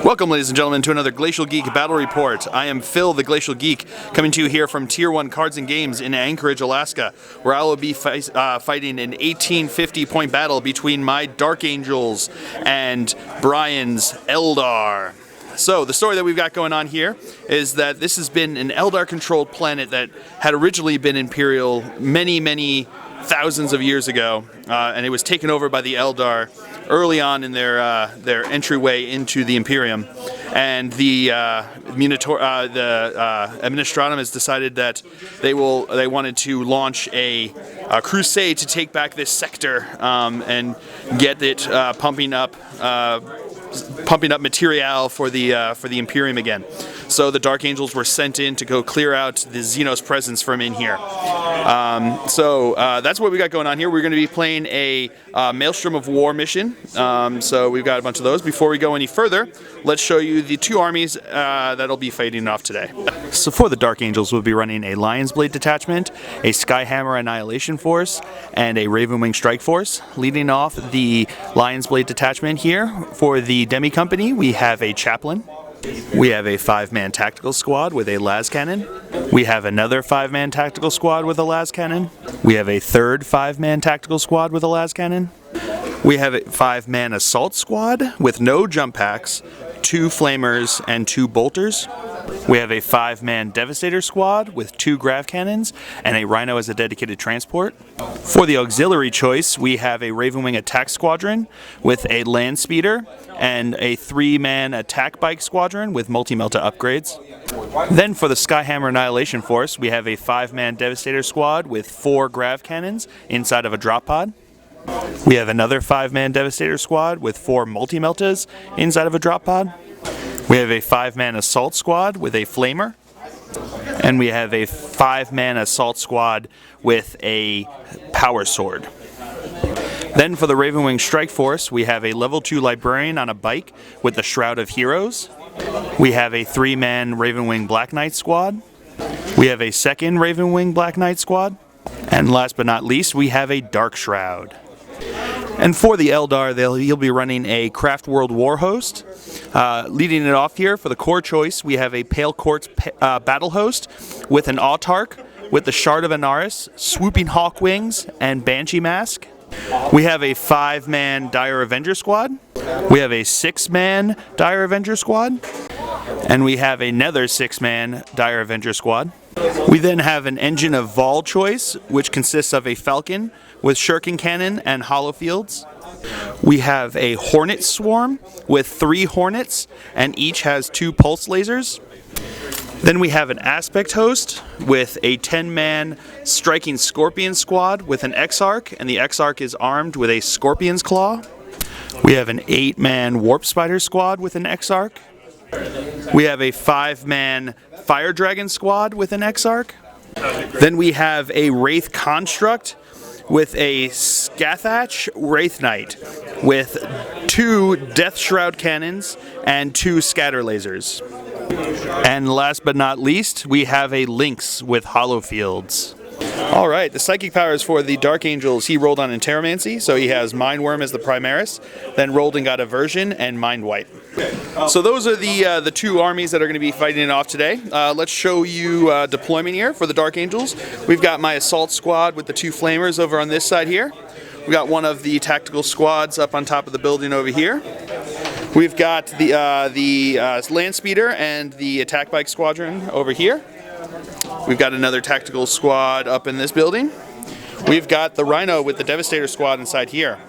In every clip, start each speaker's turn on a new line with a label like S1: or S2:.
S1: Welcome, ladies and gentlemen, to another Glacial Geek Battle Report. I am Phil, the Glacial Geek, coming to you here from Tier 1 Cards and Games in Anchorage, Alaska, where I will be fighting an 1850-point battle between my Dark Angels and Brian's Eldar. So, the story that we've got going on here is that this has been an Eldar-controlled planet that had originally been Imperial many thousands of years ago, and it was taken over by the Eldar early on in their entryway into the Imperium, and the Administratum has decided that they wanted to launch a crusade to take back this sector and get it pumping up materiel for the Imperium again. So the Dark Angels were sent in to go clear out the xenos presence from in here. So that's what we got going on here. We're going to be playing a Maelstrom of War mission. So we've got a bunch of those. Before we go any further, let's show you the two armies that'll be fighting off today. So for the Dark Angels, we'll be running a Lion's Blade detachment, a Skyhammer Annihilation Force, and a Ravenwing Strike Force. Leading off the Lion's Blade detachment here, for the Demi Company, we have a Chaplain. We have a 5-man tactical squad with a las cannon. We have another 5-man tactical squad with a las cannon. We have a third 5-man tactical squad with a las cannon. We have a 5-man assault squad with no jump packs, 2 flamers, and 2 bolters. We have a 5-man Devastator squad with 2 grav cannons and a Rhino as a dedicated transport. For the auxiliary choice, we have a Ravenwing attack squadron with a land speeder and a 3-man attack bike squadron with multi-melta upgrades. Then for the Skyhammer Annihilation Force, we have a 5-man Devastator squad with 4 grav cannons inside of a drop pod. We have another 5-man Devastator squad with 4 multi-meltas inside of a drop pod. We have a 5-man assault squad with a flamer, and we have a 5-man assault squad with a power sword. Then for the Ravenwing Strike Force, we have a level 2 librarian on a bike with the Shroud of Heroes. We have a 3-man Ravenwing Black Knight squad. We have a second Ravenwing Black Knight squad. And last but not least, we have a Dark Shroud. And for the Eldar, he'll be running a Craftworlds war host. Leading it off here for the core choice, we have a Pale Quartz battle host with an Autarch with the Shard of Anaris, Swooping Hawk Wings, and Banshee Mask. We have a 5-man Dire Avenger squad. We have a 6-man Dire Avenger squad. And we have another 6-man Dire Avenger squad. We then have an Engine of Vol choice, which consists of a Falcon with Shuriken Cannon and Hollow Fields. We have a Hornet Swarm with 3 Hornets, and each has 2 Pulse Lasers. Then we have an Aspect Host with a 10-man Striking Scorpion squad with an Exarch, and the Exarch is armed with a Scorpion's Claw. We have an 8-man Warp Spider squad with an Exarch. We have a 5-man Fire Dragon squad with an Exarch. Then we have a Wraith Construct with a Scathach Wraith Knight with 2 Death Shroud cannons and 2 Scatter Lasers. And last but not least, we have a Lynx with Hollow Fields. Alright, the psychic powers for the Dark Angels, he rolled on Enteromancy, so he has Mindworm as the Primaris, then rolled and got Aversion and Mind Wipe. So those are the 2 armies that are going to be fighting it off today. Let's show you deployment here for the Dark Angels. We've got my assault squad with the 2 flamers over on this side here. We've got one of the tactical squads up on top of the building over here. We've got the land speeder and the attack bike squadron over here. We've got another tactical squad up in this building. We've got the Rhino with the Devastator squad inside here.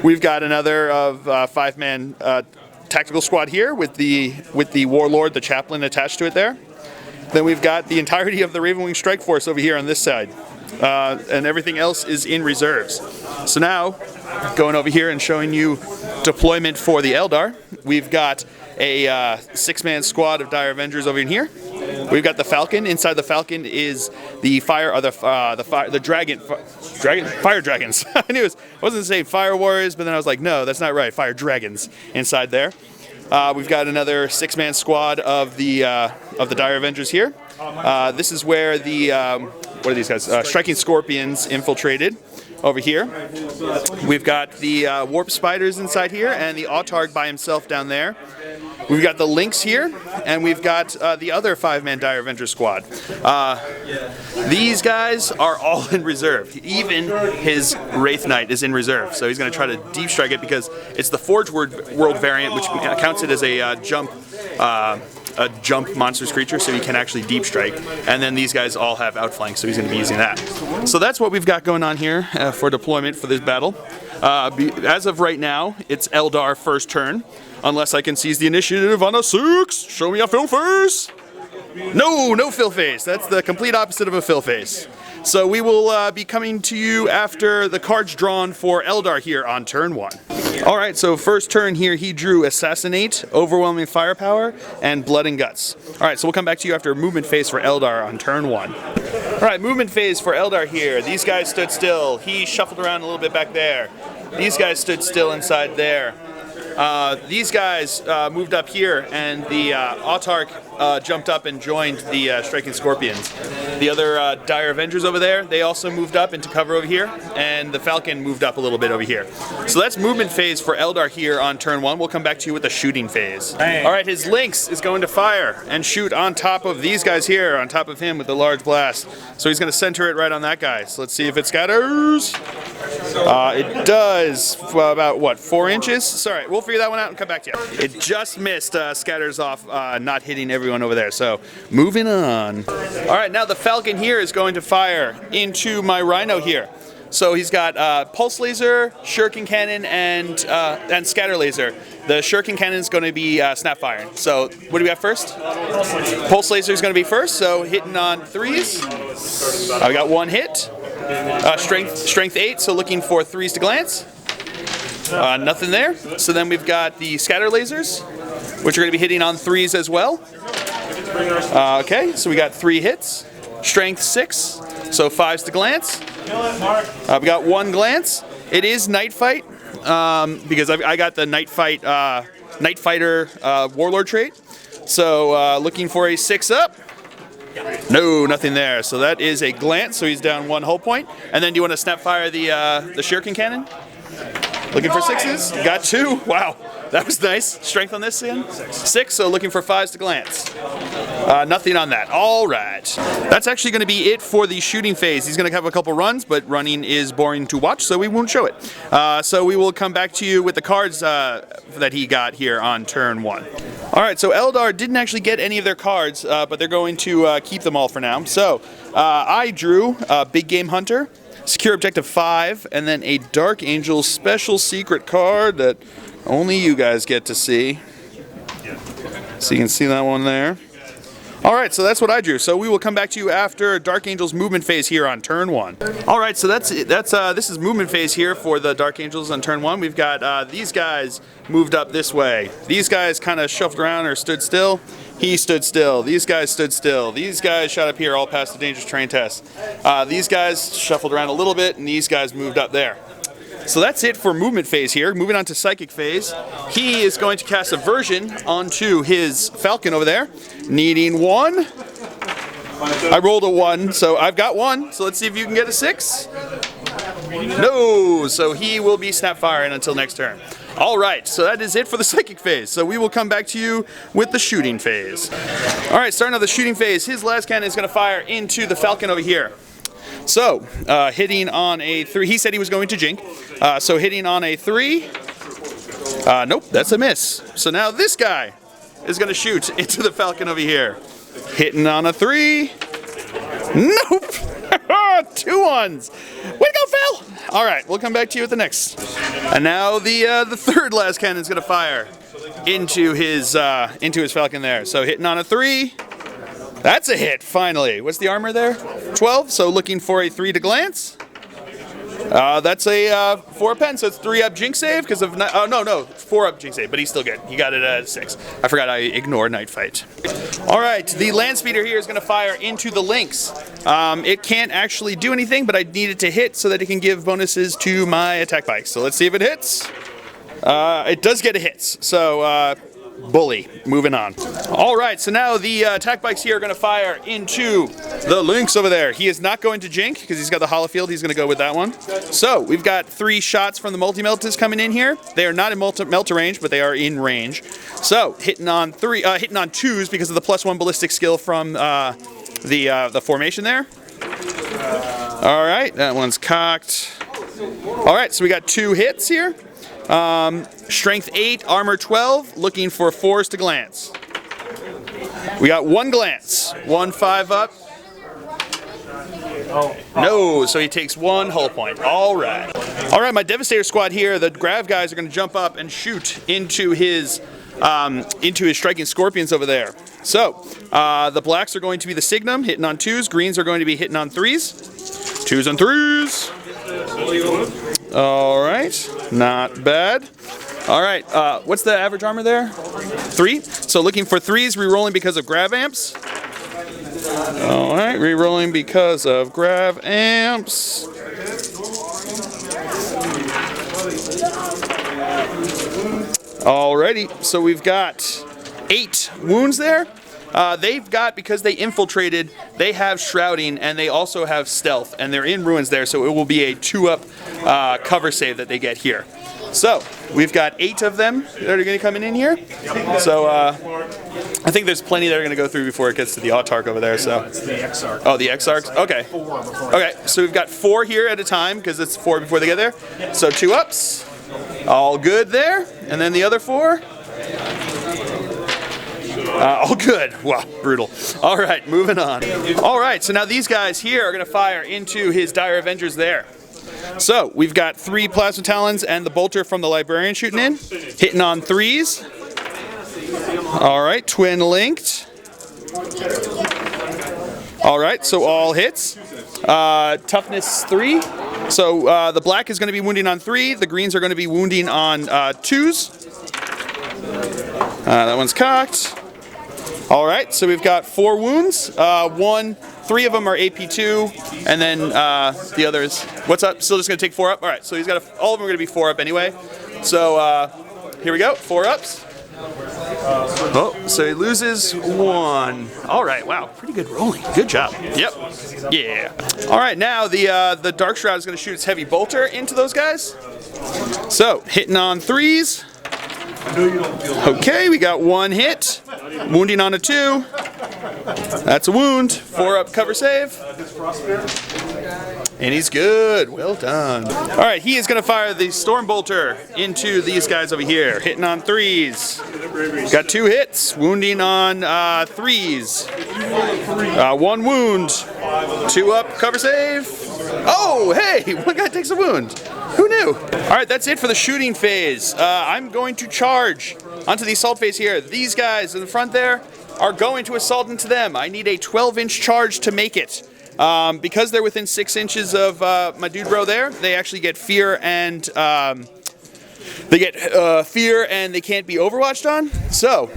S1: We've got another of 5-man tactical squad here with the Warlord, the Chaplain, attached to it there. Then we've got the entirety of the Ravenwing Strike Force over here on this side. And everything else is in reserves. So now, going over here and showing you deployment for the Eldar, we've got a 6-man squad of Dire Avengers over in here. We've got the Falcon. Inside the Falcon is the fire dragons. I knew I wasn't saying fire warriors, but then I was like, no, that's not right. Fire dragons inside there. We've got another 6-man squad of the Dire Avengers here. This is where the what are these guys? Striking Scorpions infiltrated over here. We've got the Warp Spiders inside here and the Autarch by himself down there. We've got the Lynx here, and we've got the other 5-man Dire Avenger squad. These guys are all in reserve. Even his Wraith Knight is in reserve, so he's going to try to deep strike it because it's the Forge World variant, which counts it as a jump monstrous creature, so he can actually deep strike. And then these guys all have outflank, so he's going to be using that. So that's what we've got going on here for deployment for this battle. As of right now, it's Eldar first turn, unless I can seize the initiative on a 6. Show me a fill face. No fill face. That's the complete opposite of a fill face. So we will be coming to you after the cards drawn for Eldar here on turn 1. Alright, so first turn here he drew Assassinate, Overwhelming Firepower, and Blood and Guts. Alright, so we'll come back to you after movement phase for Eldar on turn 1. Alright, movement phase for Eldar here. These guys stood still. He shuffled around a little bit back there. These guys stood still inside there. These guys moved up here, and the Autarch jumped up and joined the Striking Scorpions. The other Dire Avengers over there, they also moved up into cover over here, and the Falcon moved up a little bit over here. So that's movement phase for Eldar here on turn 1. We'll come back to you with the shooting phase. Alright, his Lynx is going to fire and shoot on top of these guys here, on top of him with a large blast. So he's going to center it right on that guy. So let's see if it scatters. It does about, what, 4 inches? Sorry, we'll figure that one out and come back to you. It just missed, scatters off, not hitting everyone over there. So moving on. Alright, now the Falcon here is going to fire into my Rhino here. So he's got Pulse Laser, Shuriken Cannon, and Scatter Laser. The Shuriken Cannon is going to be snap firing. So what do we have first? Pulse Laser is going to be first, so hitting on 3s. I got 1 hit. Strength 8, so looking for 3s to glance. Nothing there. So then we've got the Scatter Lasers, which are going to be hitting on 3s as well. Okay, so we got 3 hits. Strength 6, so 5s to glance. We got 1 glance. It is Night Fight, because I got the Night Fighter Warlord trait. So looking for a 6 up. No, nothing there. So that is a glance, so he's down 1 hull point. And then do you want to snap fire the Shuriken Cannon? Looking for 6s? Got 2. Wow, that was nice. Strength on this again? 6, so looking for 5s to glance. Nothing on that. All right. That's actually going to be it for the shooting phase. He's going to have a couple runs, but running is boring to watch, so we won't show it. So we will come back to you with the cards that he got here on turn 1. All right, so Eldar didn't actually get any of their cards, but they're going to keep them all for now. So I drew Big Game Hunter, Secure Objective 5, and then a Dark Angel special secret card that only you guys get to see. So you can see that one there. Alright, so that's what I drew. So we will come back to you after Dark Angel's movement phase here on turn 1. Alright, so this is movement phase here for the Dark Angels on turn 1. We've got these guys moved up this way. These guys kind of shuffled around or stood still. He stood still. These guys stood still. These guys shot up here, all passed the dangerous terrain test. These guys shuffled around a little bit, and these guys moved up there. So that's it for movement phase here. Moving on to psychic phase. He is going to cast Aversion onto his Falcon over there, needing 1. I rolled a 1, so I've got 1. So let's see if you can get a 6. No, so he will be snap firing until next turn. Alright, so that is it for the psychic phase. So we will come back to you with the shooting phase. Alright, starting on the shooting phase, his last cannon is going to fire into the Falcon over here. So, hitting on a 3, he said he was going to Jink. So hitting on a 3, nope, that's a miss. So now this guy is going to shoot into the Falcon over here. Hitting on a 3, nope, 2 1s. Way to go, Phil! All right, we'll come back to you with the next. And now the third last cannon is going to fire into his Falcon there. So hitting on a 3. That's a hit, finally. What's the armor there? 12, so looking for a 3 to glance. That's a 4 pen, so it's 3 up Jink save because of... Oh, no, 4 up Jink save, but he's still good. He got it at 6. I forgot I ignored Night Fight. All right, the land speeder here is going to fire into the Lynx. It can't actually do anything, but I need it to hit so that it can give bonuses to my attack bikes. So let's see if it hits. It does get a hit, so Bully. Moving on. All right, so now the attack bikes here are going to fire into the Lynx over there. He is not going to Jink because he's got the holofield. He's going to go with that one. So we've got 3 shots from the multi-meltas coming in here. They are not in melter range, but they are in range. So hitting on 2s because of the +1 ballistic skill from the formation there. All right, that one's cocked. All right, so we got 2 hits here. Strength 8, armor 12, looking for 4s to glance. We got 1 glance, 1 5 up. No, so he takes 1 hull point. All right. All right, my Devastator squad here, the Grav guys are going to jump up and shoot into his striking scorpions over there. So, the blacks are going to be the Signum, hitting on 2s. Greens are going to be hitting on 3s. 2s and 3s. All right, not bad. All right, what's the average armor there? 3. So looking for 3s, re-rolling because of grav amps. All right, re-rolling because of grav amps. Alrighty, so we've got 8 wounds there. They've got, because they infiltrated, they have shrouding and they also have stealth, and they're in ruins there, so it will be a 2-up cover save that they get here. So we've got 8 of them that are going to come in here. So I think there's plenty that are going to go through before it gets to the Autarch over there. So
S2: it's the Exarch.
S1: Oh, the Exarchs. Okay. Okay. So we've got 4 here at a time because it's 4 before they get there. So 2 ups. All good there, and then the other 4. All good. Wow, brutal. All right, moving on. All right, so now these guys here are going to fire into his Dire Avengers there. So we've got 3 Plasma Talons and the Bolter from the Librarian shooting in, hitting on 3s. All right, twin linked. All right, so all hits. Toughness 3. So the black is going to be wounding on 3. The greens are going to be wounding on 2s. That one's cocked. All right, so we've got 4 wounds. 3 of them are AP2, and then the others. What's up? Still just going to take 4 up. All right, so he's got all of them are going to be 4 up anyway. So here we go, 4 ups. Oh, so he loses 1. All right, wow, pretty good rolling. Good job. Yep. Yeah. All right, now the Dark Shroud is going to shoot its heavy bolter into those guys. So hitting on 3s. Okay, we got 1 hit. Wounding on a 2. That's a wound. 4 up cover save. And he's good. Well done. All right, he is going to fire the Storm Bolter into these guys over here. Hitting on 3s. Got 2 hits. Wounding on 3s. 1 wound. 2 up cover save. Oh, hey, 1 guy takes a wound. Who knew? All right, that's it for the shooting phase. I'm going to charge onto the assault phase here. These guys in the front there are going to assault into them. I need a 12-inch charge to make it. Because they're within 6 inches of my dude bro there, they actually get fear and they can't be overwatched on. So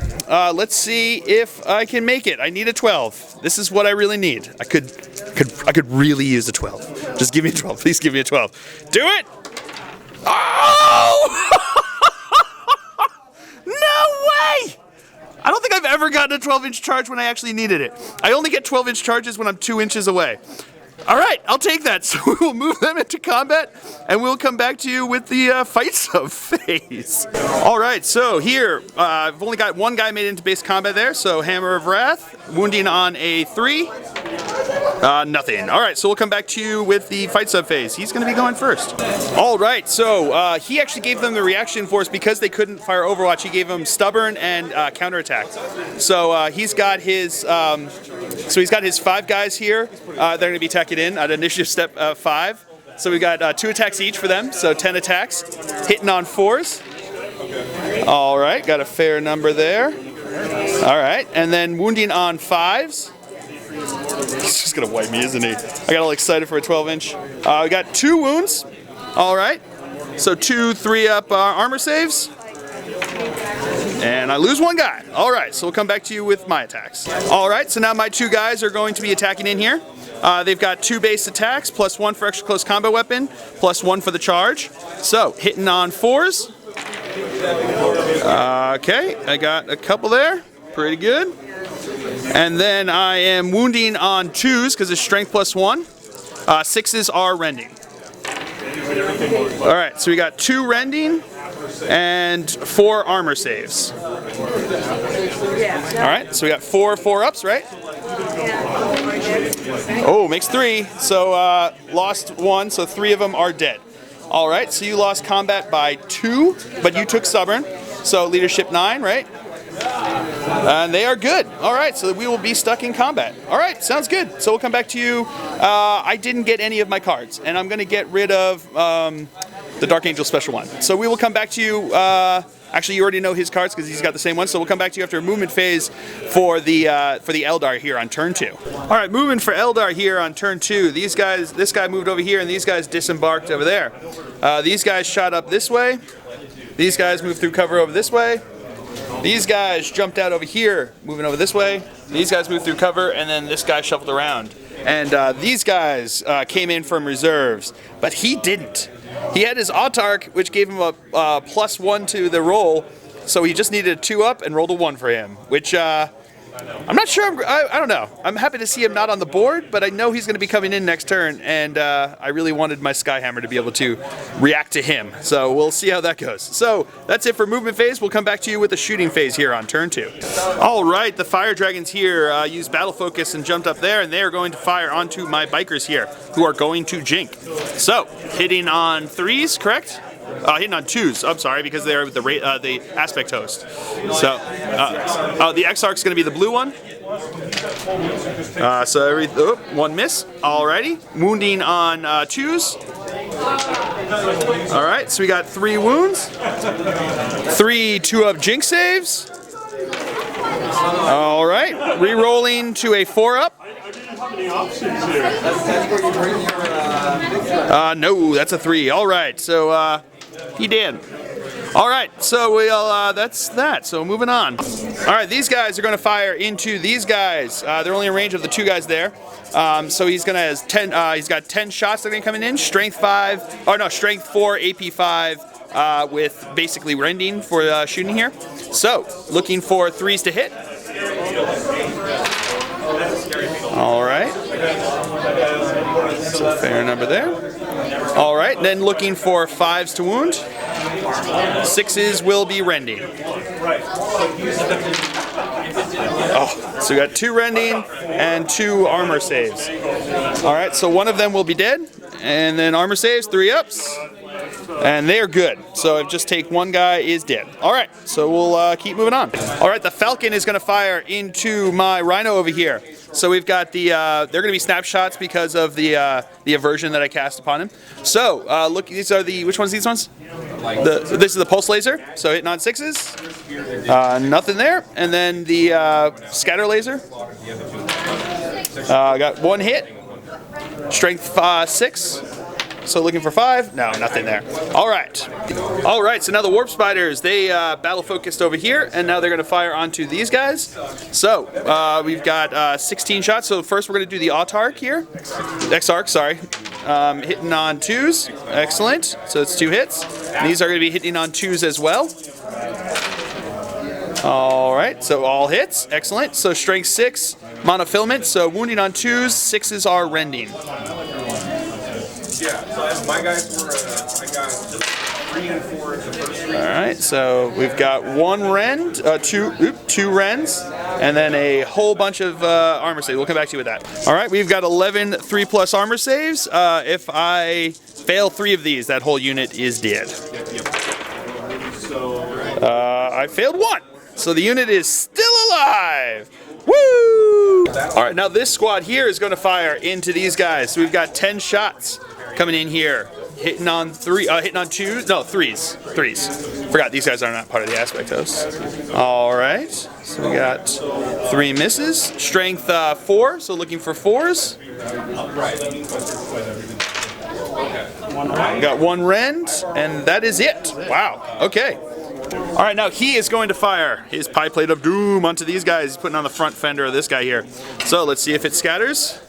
S1: let's see if I can make it. I need a 12. This is what I really need. I could really use a 12. Just give me a 12. Please give me a 12. Do it! Oh! No way! I don't think I've ever gotten a 12-inch charge when I actually needed it. I only get 12-inch charges when I'm 2 inches away. All right, I'll take that. So we will move them into combat, and we'll come back to you with the fight sub phase. All right, so here, I've only got 1 guy made into base combat there, so Hammer of Wrath, wounding on a 3. Nothing. All right, so we'll come back to you with the fight sub phase. He's going to be going first. All right, so he actually gave them the reaction force because they couldn't fire Overwatch. He gave them stubborn and counterattack. So he's got his 5 guys here. They're going to be attacking in at initiative step 5. So we got 2 attacks each for them, so 10 attacks, hitting on 4s. All right, got a fair number there. All right, and then wounding on 5s. He's just gonna wipe me, isn't he? I got all excited for a 12-inch. We got 2 wounds. All right, so 2 3-up armor saves. And I lose 1 guy. All right, so we'll come back to you with my attacks. All right, so now my 2 guys are going to be attacking in here. They've got 2 base attacks, +1 for extra close combat weapon, +1 for the charge. So hitting on 4s. Okay, I got a couple there. Pretty good. And then I am wounding on 2s because it's strength +1. 6s are rending. Alright, so we got 2 rending and 4 armor saves. Alright, so we got 4 4-ups, right? Oh, makes 3. So lost 1, so 3 of them are dead. Alright, so you lost combat by 2, but you took stubborn. So leadership 9, right? And they are good. Alright, so we will be stuck in combat. Alright, sounds good. So we'll come back to you. I didn't get any of my cards, and I'm going to get rid of the Dark Angel Special 1. So we will come back to you. Actually, you already know his cards because he's got the same one. So we'll come back to you after a movement phase for the Eldar here on turn 2. All right, movement for Eldar here on turn 2. These guys, this guy moved over here, and these guys disembarked over there. These guys shot up this way. These guys moved through cover over this way. These guys jumped out over here, moving over this way. These guys moved through cover, and then this guy shuffled around. And these guys came in from reserves, but he didn't. He had his autarch, which gave him a +1 to the roll, so he just needed a 2-up and rolled a 1 for him, which I'm not sure. I don't know. I'm happy to see him not on the board, but I know he's going to be coming in next turn, and I really wanted my Skyhammer to be able to react to him. So we'll see how that goes. So that's it for movement phase. We'll come back to you with the shooting phase here on turn 2. All right, the Fire Dragons here used Battle Focus and jumped up there, and they are going to fire onto my Bikers here, who are going to Jink. So hitting on 3s, correct? Hitting on 2s, I'm sorry, because they're the aspect host. So, the Exarch's going to be the blue one. So, 1 miss. Alrighty. Wounding on 2s. Alright, so we got 3 wounds. 3 2-up Jink saves. Alright, re-rolling to a 4-up. No, that's a 3. Alright, so, he did. Alright, so we'll, that's that. So moving on. Alright, these guys are going to fire into these guys. They're only in range of the 2 guys there. So he's going to have 10, he's got 10 shots that are going to come in. Strength 5, or no, Strength 4, AP 5, with basically rending for shooting here. So, looking for 3s to hit. Alright. That's a fair number there. Alright, then looking for 5s to wound. 6s will be rending. Oh, so we got 2 rending and 2 armor saves. Alright, so one of them will be dead. And then armor saves, 3 ups. And they're good. So if just take one guy is dead. Alright, so we'll keep moving on. Alright, the Falcon is going to fire into my Rhino over here. So we've got the, they're going to be snapshots because of the aversion that I cast upon him. So, look, these are the, which ones are these ones? This is the Pulse Laser, so hitting on 6s. Nothing there. And then the Scatter Laser. Got 1 hit. Strength 6. So looking for 5? No, nothing there. Alright. Alright, so now the Warp Spiders, they battle focused over here, and now they're going to fire onto these guys. So, we've got 16 shots. So first we're going to do the Autarch here. Exarch, sorry. Hitting on 2s. Excellent. So it's 2 hits. And these are going to be hitting on 2s as well. Alright, so all hits. Excellent. So strength 6, monofilament. So wounding on 2s, 6s are rending.
S2: Yeah, so my guys were, I got 3 and 4 at the first round.
S1: Alright, so we've got 1 rend, 2 rends, and then a whole bunch of armor saves. We'll come back to you with that. Alright, we've got 11 3+ armor saves. If I fail 3 of these, that whole unit is dead. I failed 1, so the unit is still alive! Woo! Alright, now this squad here is going to fire into these guys. So we've got 10 shots coming in here. Hitting on 2s, no, 3s. Forgot, these guys are not part of the aspect host. Alright, so we got 3 misses. Strength 4, so looking for 4s. Got 1 rend, and that is it. Wow, okay. Alright, now he is going to fire his Pie Plate of Doom onto these guys. He's putting on the front fender of this guy here. So let's see if it scatters.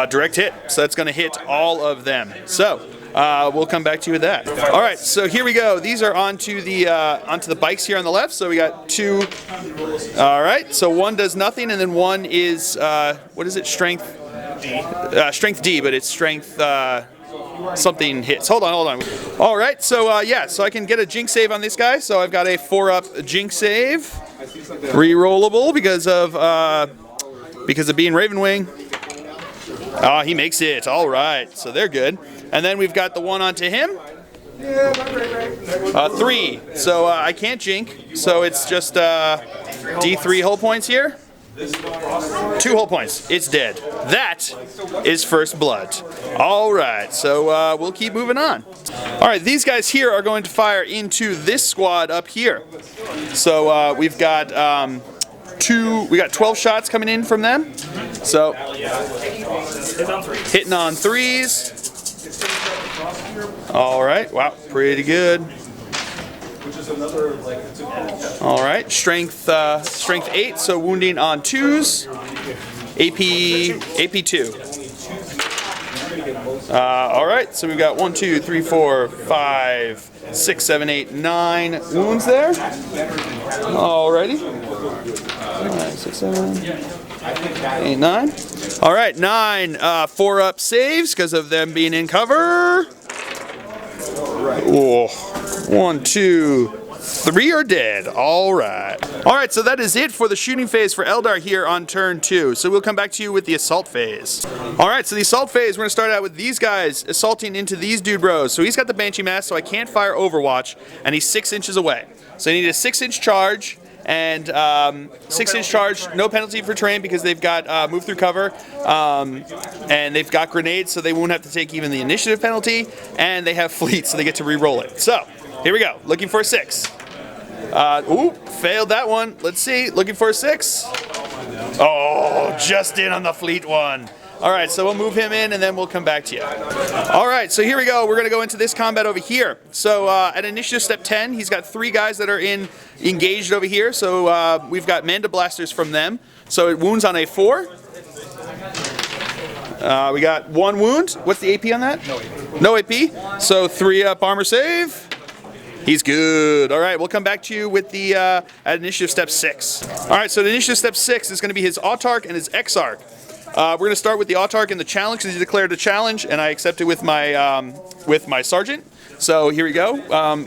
S1: Direct hit, so that's going to hit all of them. So we'll come back to you with that. All right, so here we go. These are onto the bikes here on the left. So we got 2. All right, so 1 does nothing, and then 1 is what is it? Strength D. Strength D, but it's strength something hits. Hold on. All right, so yeah, so I can get a Jinx save on this guy. So I've got a 4-up Jinx save, rerollable because of being Ravenwing. He makes it. All right, so they're good. And then we've got the 1 onto him. 3. So I can't Jink. So it's just D3 hull points here. 2 hull points. It's dead. That is first blood. All right, so we'll keep moving on. All right, these guys here are going to fire into this squad up here. So we've got 12 shots coming in from them. So hitting on 3s. All right, wow, pretty good. All right, strength 8, so wounding on 2s. AP 2. All right, so we've got 1, 2, 3, 4, 5, 6, 7, 8, 9 wounds there. Alrighty. 9, 6, 7, 8, 9. All right, 9 4-up saves because of them being in cover. Oh, 1, 2, 3 are dead. All right. All right, so that is it for the shooting phase for Eldar here on turn 2. So we'll come back to you with the assault phase. All right, so the assault phase, we're going to start out with these guys assaulting into these dude bros. So he's got the Banshee Mask, so I can't fire Overwatch, and he's 6 inches away. So I need a 6-inch charge, and 6-inch charge, no penalty for terrain because they've got move through cover, and they've got grenades, so they won't have to take even the initiative penalty, and they have fleet, so they get to re-roll it. So here we go, looking for a 6. Ooh, failed that one. Let's see, looking for a 6. Oh, just in on the fleet one. All right, so we'll move him in and then we'll come back to you. All right, so here we go. We're going to go into this combat over here. So at initiative step 10, he's got 3 guys that are engaged over here. So we've got Manda Blasters from them. So it wounds on a 4. We got 1 wound. What's the AP on that? No AP. So 3-up armor save. He's good. All right, we'll come back to you with the at initiative step 6. All right, so the initiative step 6 is going to be his Autarch and his Exarch. We're going to start with the Autarch and the challenge because he declared a challenge, and I accepted with my sergeant. So here we go.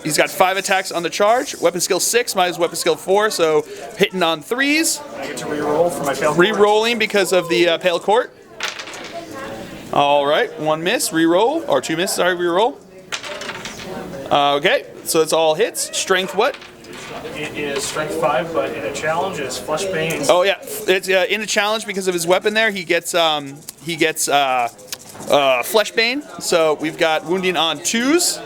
S1: He's got 5 attacks on the charge. Weapon skill 6, mine is weapon skill 4, so hitting on 3s.
S3: I get to re-roll for my Pale Court.
S1: Re-rolling because of the Pale Court. All right, 1 miss, re-roll, or 2 misses, sorry, re-roll. Okay, so it's all hits. Strength what?
S3: It is strength 5, but in a challenge it's flesh bane.
S1: Oh yeah, it's in a challenge because of his weapon there. He gets flesh bane. So we've got wounding on 2s,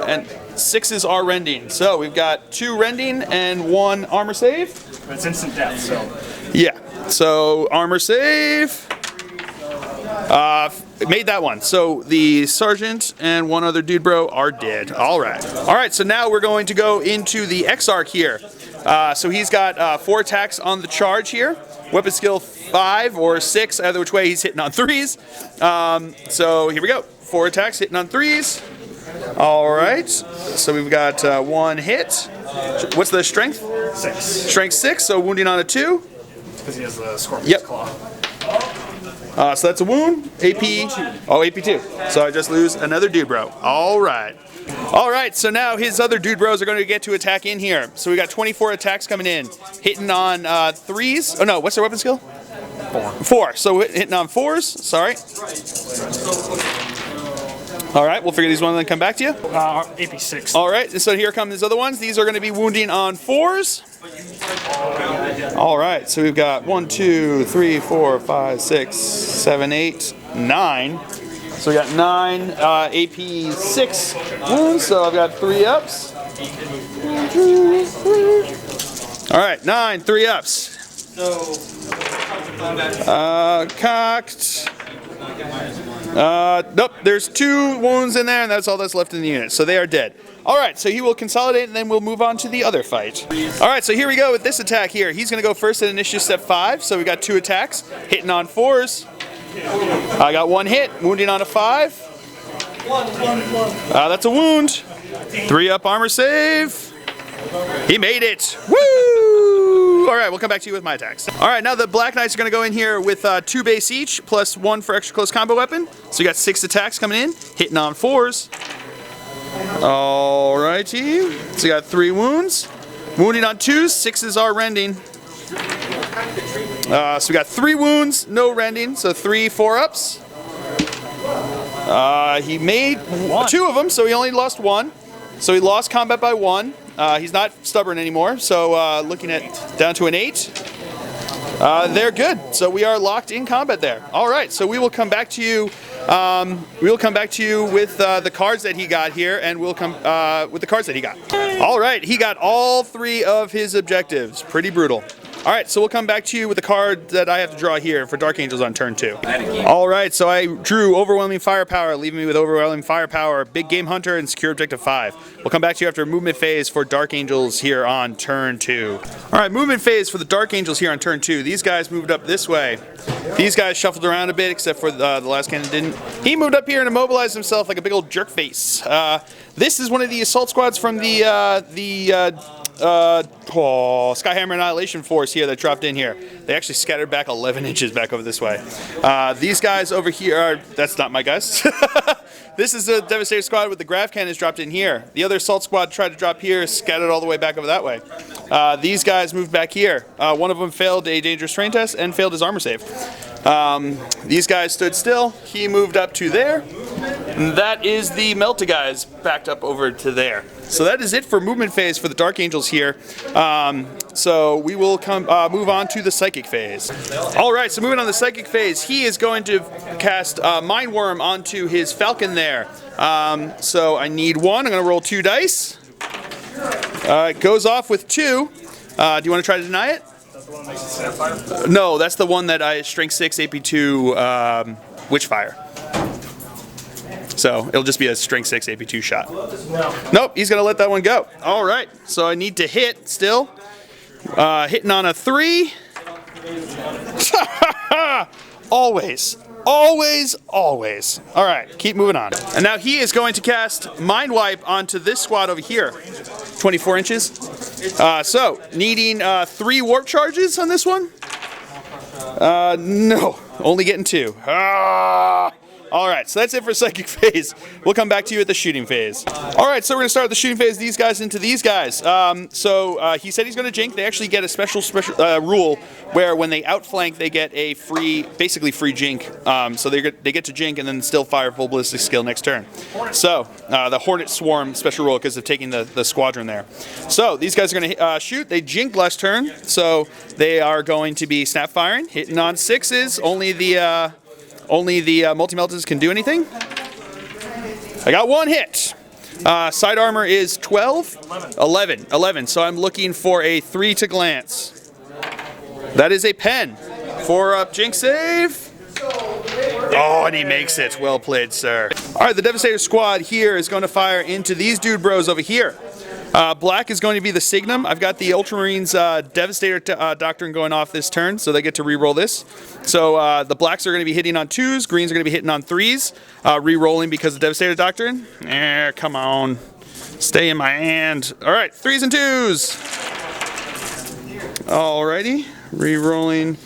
S1: and 6s are rending. So we've got 2 rending and 1 armor save.
S3: But it's instant death. So
S1: yeah. So armor save. Made that one. So the sergeant and 1 other dude bro are dead. All right. All right, so now we're going to go into the Exarch here. So he's got 4 attacks on the charge here. Weapon skill 5 or 6, either which way he's hitting on 3s. So here we go. 4 attacks hitting on 3s. All right. So we've got 1 hit. What's the strength?
S3: 6.
S1: Strength 6, so wounding on a 2.
S3: Because he has the Scorpion's Claw.
S1: So that's a wound. AP 2. Oh, AP 2. So I just lose another dude bro. All right. All right, so now his other dude bros are going to get to attack in here. So we got 24 attacks coming in. Hitting on 3s. Oh no, what's their weapon skill? 4. So hitting on 4s. Sorry. All right, we'll figure these ones and come back to you.
S3: AP 6.
S1: All right, so here come his other ones. These are going to be wounding on 4s. All right, so we've got 1, 2, 3, 4, 5, 6, 7, 8, 9. So we got 9 AP 6 wounds, so I've got 3 ups. 1, 2, 3. All right, 9 3 ups. Cocked. Nope, there's 2 wounds in there, and that's all that's left in the unit, so they are dead. All right, so he will consolidate, and then we'll move on to the other fight. All right, so here we go with this attack here. He's going to go first at initiative step 5, so we got 2 attacks, hitting on 4s. I got 1 hit, wounding on a 5. That's a wound. 3 up armor save. He made it. Woo! All right, we'll come back to you with my attacks. All right, now the Black Knights are going to go in here with 2 base each, plus 1 for extra close combo weapon. So you got 6 attacks coming in, hitting on 4s. All righty. So you got 3 wounds. Wounding on 2s, 6s are rending. So we got 3 wounds, no rending, so 3 4-ups. He made 2 of them, so he only lost 1. So he lost combat by 1. He's not stubborn anymore, so looking at down to an 8. They're good. So we are locked in combat there. All right, so we will come back to you. We will come back to you with the cards that he got here, and we'll come with the cards that he got. All right, he got all 3 of his objectives. Pretty brutal. All right, so we'll come back to you with the card that I have to draw here for Dark Angels on turn 2. All right, so I drew Overwhelming Firepower, leaving me with Overwhelming Firepower, Big Game Hunter, and Secure Objective 5. We'll come back to you after movement phase for Dark Angels here on turn 2. All right, movement phase for the Dark Angels here on turn 2. These guys moved up this way. These guys shuffled around a bit, except for the last cannon didn't. He moved up here and immobilized himself like a big old jerk face. This is one of the assault squads from the Skyhammer Annihilation Force here that dropped in here. They actually scattered back 11 inches back over this way. These guys over here are, that's not my guys. This is the Devastator squad with the grav cannons dropped in here. The other assault squad tried to drop here, scattered all the way back over that way. These guys moved back here. One of them failed a dangerous terrain test and failed his armor save. These guys stood still. He moved up to there. And that is the Melta guys backed up over to there. So that is it for movement phase for the Dark Angels here. So we will move on to the Psychic phase. All right, so moving on to the Psychic phase, he is going to cast Mind Worm onto his Falcon there. So I need 1. I'm going to roll 2 dice. It goes off with 2. Do you want to try to deny it? No, that's the one that I Strength 6 AP2 Witchfire. So it'll just be a Strength 6 AP2 shot. Nope, he's going to let that one go. All right, so I need to hit still. Hitting on a 3. Always. Always, always. All right, keep moving on. And now he is going to cast Mind Wipe onto this squad over here. 24 inches. So, needing 3 warp charges on this one? No, only getting 2. All right, so that's it for Psychic phase. We'll come back to you at the shooting phase. All right, so we're going to start with the shooting phase, these guys into these guys. He said he's going to jink. They actually get a special rule where when they outflank, they get a basically free jink. So they get to jink and then still fire full ballistic skill next turn. So the Hornet Swarm special rule because of taking the squadron there. So these guys are going to shoot. They jinked last turn, so they are going to be snap firing, hitting on 6s. Only the multi-meltas can do anything. I got 1 hit. Side armor is 12? 11. So I'm looking for a 3 to glance. That is a pen. 4-up jink save. Oh, and he makes it. Well played, sir. All right, the Devastator squad here is going to fire into these dude bros over here. Black is going to be the Signum. I've got the Ultramarines Devastator Doctrine going off this turn, so they get to re-roll this. So the Blacks are going to be hitting on 2s, Greens are going to be hitting on 3s, re-rolling because of Devastator Doctrine. Come on. Stay in my hand. All right, 3s and 2s. Alrighty, re-rolling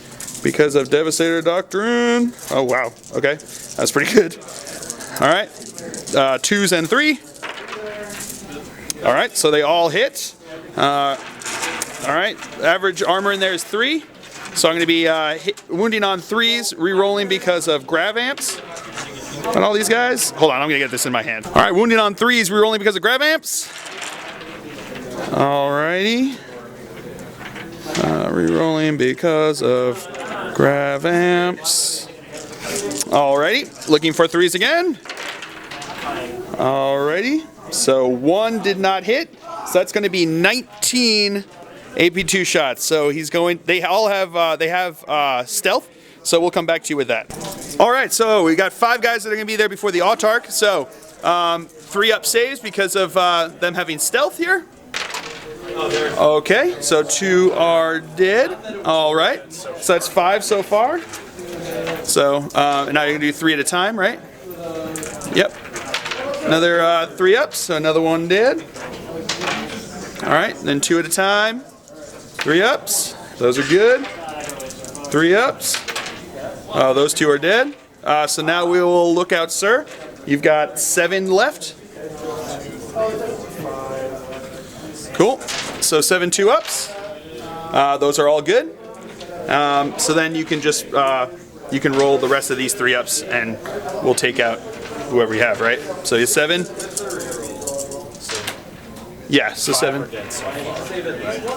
S1: because of Devastator Doctrine. Oh, wow. Okay, that's pretty good. All right, 2s and 3. All right, so they all hit. All right, average armor in there is 3. So I'm going to be wounding on 3s, re-rolling because of grav amps. And all these guys. Hold on, I'm going to get this in my hand. All right, wounding on 3s, re-rolling because of grav amps. All righty. Re-rolling because of grav amps. All righty, looking for 3s again. All righty. So 1 did not hit, so that's going to be 19 AP2 shots. So he's going. They all have stealth. So we'll come back to you with that. All right. So we got 5 guys that are going to be there before the autark. So 3-up saves because of them having stealth here. Okay. So 2 are dead. All right. So that's 5 so far. So, and now you're gonna do 3 at a time, right? Yep. Another 3 ups, so another 1 dead. All right, then 2 at a time. 3 ups, those are good. 3 ups. Those 2 are dead. So now we will look out, sir. You've got 7 left. Cool. So 7 2-ups. Those are all good. So then you can just you can roll the rest of these 3-ups, and we'll take out whoever you have, right? So you 7. Yeah. So 7.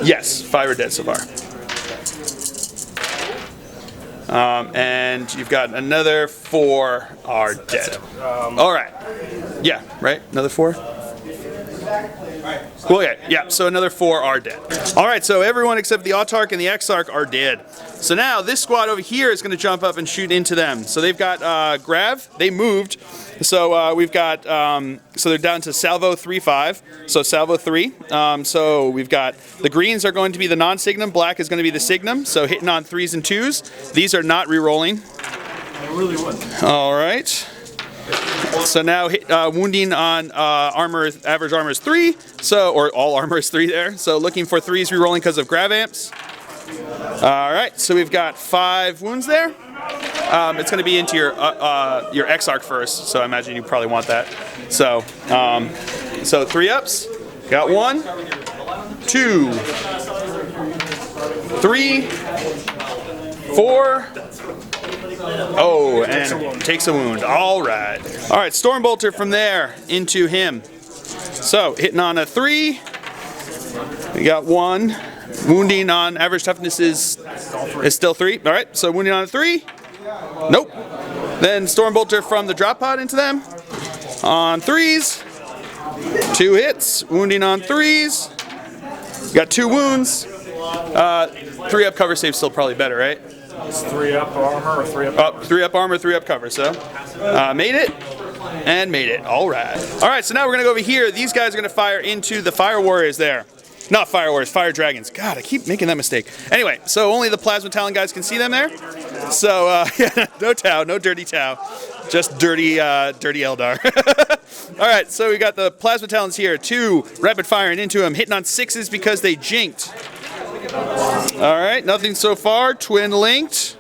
S1: Yes, 5 are dead so far. And you've got another 4 are dead. All right. Yeah, right? Another 4? Well, yeah, so another 4 are dead. All right, so everyone except the Autarch and the Exarch are dead. So now this squad over here is going to jump up and shoot into them. So they've got Grav, they moved. So we've got, so they're down to Salvo 3-5, so Salvo 3. So we've got, the greens are going to be the non-Signum, black is going to be the Signum, so hitting on 3s and 2s. These are not re-rolling.
S3: I really wouldn't.
S1: All right. So now wounding on average armor is 3, so, or all armor is 3 there. So looking for 3s re-rolling because of grav amps. All right, so we've got 5 wounds there. It's going to be into your Exarch first, so I imagine you probably want that. So, so 3 ups. Got 1, 2, 3, 4. Oh, and takes a wound. All right. All right, Stormbolter from there into him. So hitting on a 3. We got 1. Wounding on average toughness is still 3. All right, so wounding on a 3. Nope. Then Stormbolter from the drop pod into them on 3s. 2 hits. Wounding on 3s. Got 2 wounds. 3 up cover save still probably better, right?
S3: It's 3 up armor or 3 up cover?
S1: 3 up armor, 3 up cover. So made it and made it. All right. All right. So now we're gonna go over here. These guys are gonna fire into the fire warriors there. Not fire warriors, fire dragons. God, I keep making that mistake. Anyway, so only the plasma talon guys can see them there. So no Tau, no dirty Tau, just dirty Eldar. All right. So we got the plasma talons here. 2 rapid firing into them, hitting on 6s because they jinked. All right, nothing so far. Twin linked.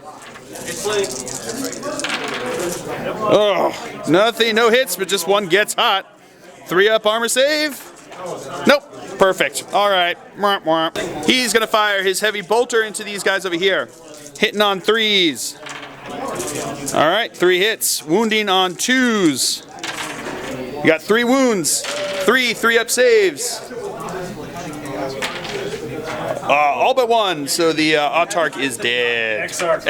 S1: Oh, nothing, no hits, but just 1 gets hot. 3 up armor save. Nope, perfect. All right, he's gonna fire his heavy bolter into these guys over here, hitting on 3s. All right, 3 hits, wounding on 2s. You got 3 wounds, 3 up saves. All but 1, so the Autarch is dead. Exarch.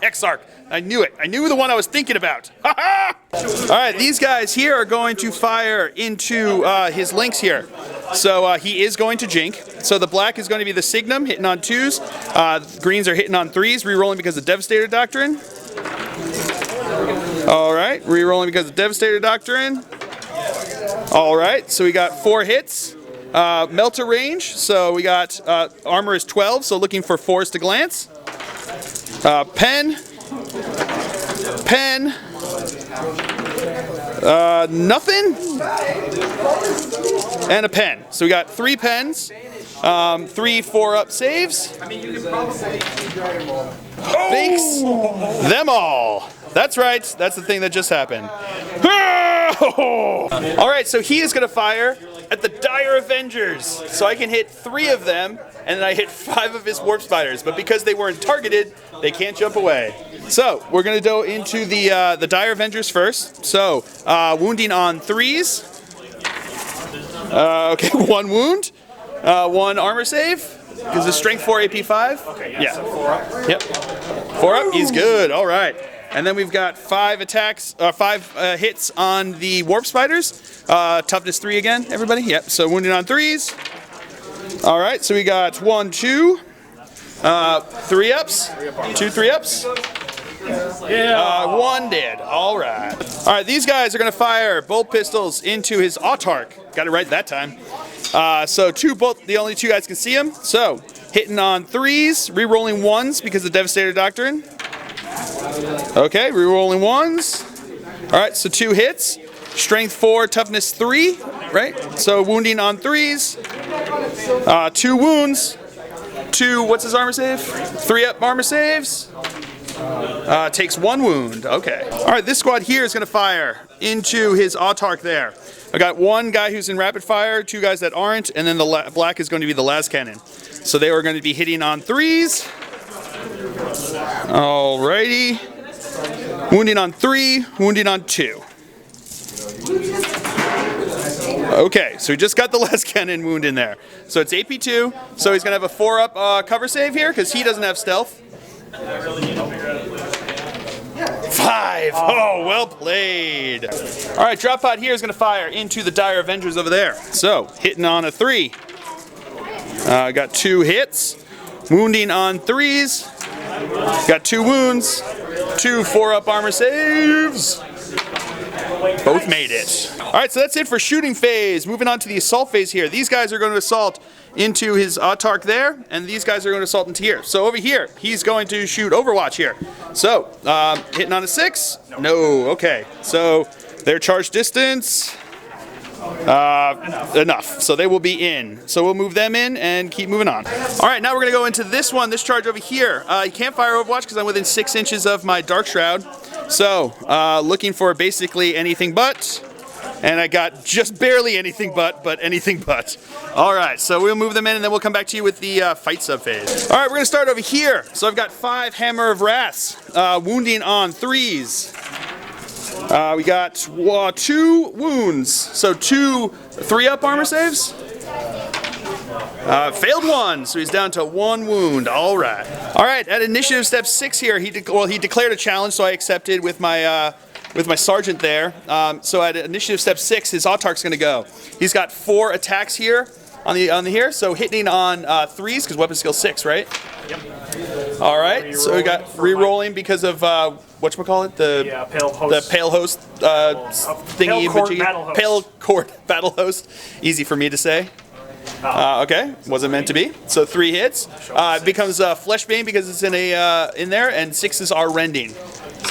S1: Exarch. I knew it. I knew the one I was thinking about. All right, these guys here are going to fire into his links here. So he is going to jink. So the black is going to be the Signum, hitting on 2s. Greens are hitting on 3s, re-rolling because of Devastator Doctrine. All right, re-rolling because of Devastator Doctrine. All right, so we got 4 hits. Melter range, so we got armor is 12, so looking for 4s to glance. Pen. Nothing. And a pen. So we got 3 pens, 3 4-up saves. Thanks them all. That's right. That's the thing that just happened. All right, so he is going to fire at the Dire Avengers. So I can hit 3 of them, and then I hit 5 of his warp spiders. But because they weren't targeted, they can't jump away. So we're going to go into the Dire Avengers first. So wounding on 3s. Okay, 1 wound. 1 armor save. Because it's strength 4, AP 5.
S3: Okay, yeah. So 4 up.
S1: Yep. 4 up. He's good. All right. And then we've got 5 attacks, 5 hits on the warp spiders. Toughness 3 again, everybody. Yep. So wounded on 3s. All right. So we got 1, 2, 3 ups, 2 3 ups.
S3: Yeah.
S1: 1 dead. All right. All right. These guys are going to fire bolt pistols into his Autarch. Got it right that time. So 2 bolt. The only 2 guys can see him. So hitting on 3s, re-rolling 1s because of Devastator Doctrine. Okay, rerolling ones. All right, so 2 hits. Strength 4, toughness 3, right? So wounding on 3s. 2 wounds. 2, what's his armor save? 3 up armor saves. Takes 1 wound. Okay. All right, this squad here is going to fire into his autarch there. I got 1 guy who's in rapid fire, 2 guys that aren't, and then the black is going to be the last cannon. So they are going to be hitting on 3s. Alrighty. Wounding on 3, wounding on 2. Okay, so we just got the last cannon wound in there. So it's AP 2, so he's going to have a 4-up cover save here because he doesn't have stealth. 5! Oh, well played. All right, drop pod here is going to fire into the Dire Avengers over there. So, hitting on a 3. Got 2 hits. Wounding on 3s. Got 2 wounds. 2 4-up armor saves. Both made it. All right, so that's it for shooting phase. Moving on to the assault phase here. These guys are going to assault into his autarch there, and these guys are going to assault into here. So over here, he's going to shoot Overwatch here. So, hitting on a 6? No, okay. So, their charge distance, enough. So they will be in. So we'll move them in and keep moving on. All right, now we're going to go into this one, this charge over here. You can't fire Overwatch because I'm within 6 inches of my Dark Shroud. So, looking for basically anything but. And I got just barely anything but anything but. All right, so we'll move them in and then we'll come back to you with the fight subphase. All right, we're gonna start over here. So I've got 5 Hammer of Wraths, wounding on 3s. We got 2 wounds, so 2 3-up armor saves. Failed 1, so he's down to 1 wound. All right. All right, at initiative step 6 here, he declared a challenge, so I accepted with my sergeant there. So at initiative step 6, his autarch's going to go. He's got 4 attacks here on the here, so hitting on 3s because weapon skill 6, right?
S3: Yep.
S1: All right. So we got re-rolling because of whatchamacallit?
S3: The pale host.
S1: The pale host thingy.
S3: Pale court battle host.
S1: Pale court battle host. Easy for me to say. Okay, wasn't meant to be. So 3 hits. It becomes Fleshbane because it's in there, and 6s are rending.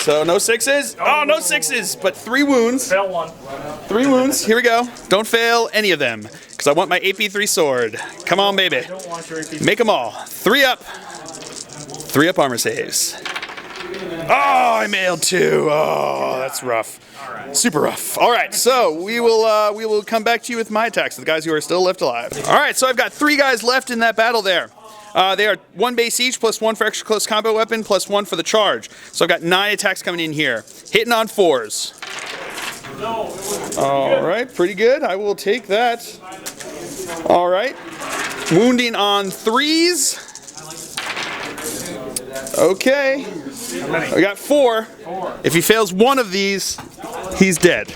S1: So no 6s. Oh, no 6s, but 3 wounds.
S3: Fail 1.
S1: 3 wounds. Here we go. Don't fail any of them because I want my AP3 sword. Come on, baby.
S3: I don't want your AP.
S1: Make them all. 3 up. 3 up armor saves. Oh, I mailed 2. Oh, that's rough. Super rough. All right, so we will come back to you with my attacks, the guys who are still left alive. All right, so I've got 3 guys left in that battle there. They are 1 base each, plus 1 for extra close combat weapon, plus 1 for the charge. So I've got 9 attacks coming in here. Hitting on 4s. All right, pretty good. I will take that. All right. Wounding on 3s. Okay. I got 4. If he fails 1 of these, he's dead.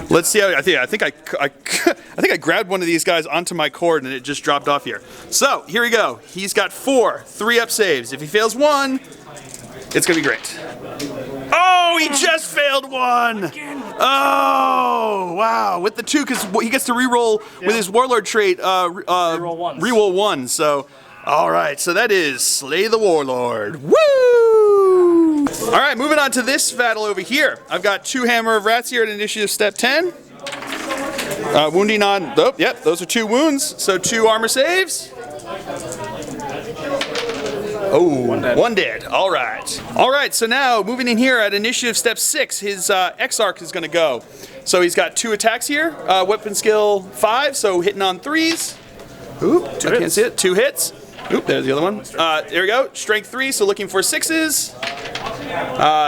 S1: Let's see how I think I grabbed one of these guys onto my cord and it just dropped off here. So here we go. He's got 4 3-up saves. If he fails 1, it's gonna be great. Oh, he just failed 1. Oh, wow. With the 2, because he gets to reroll with his warlord trait. Reroll 1. So, all right. So that is Slay the Warlord. Woo! All right, moving on to this battle over here. I've got 2 Hammer of Rats here at initiative step 10. Wounding on, yep, those are 2 wounds, so 2 armor saves. Oh, 1 dead. All right. All right, so now moving in here at initiative step 6, his Exarch is going to go. So he's got 2 attacks here, weapon skill 5, so hitting on 3s. Oop, I can't see it. 2 hits. Oop, there's the other one. There we go. Strength 3, so looking for 6s.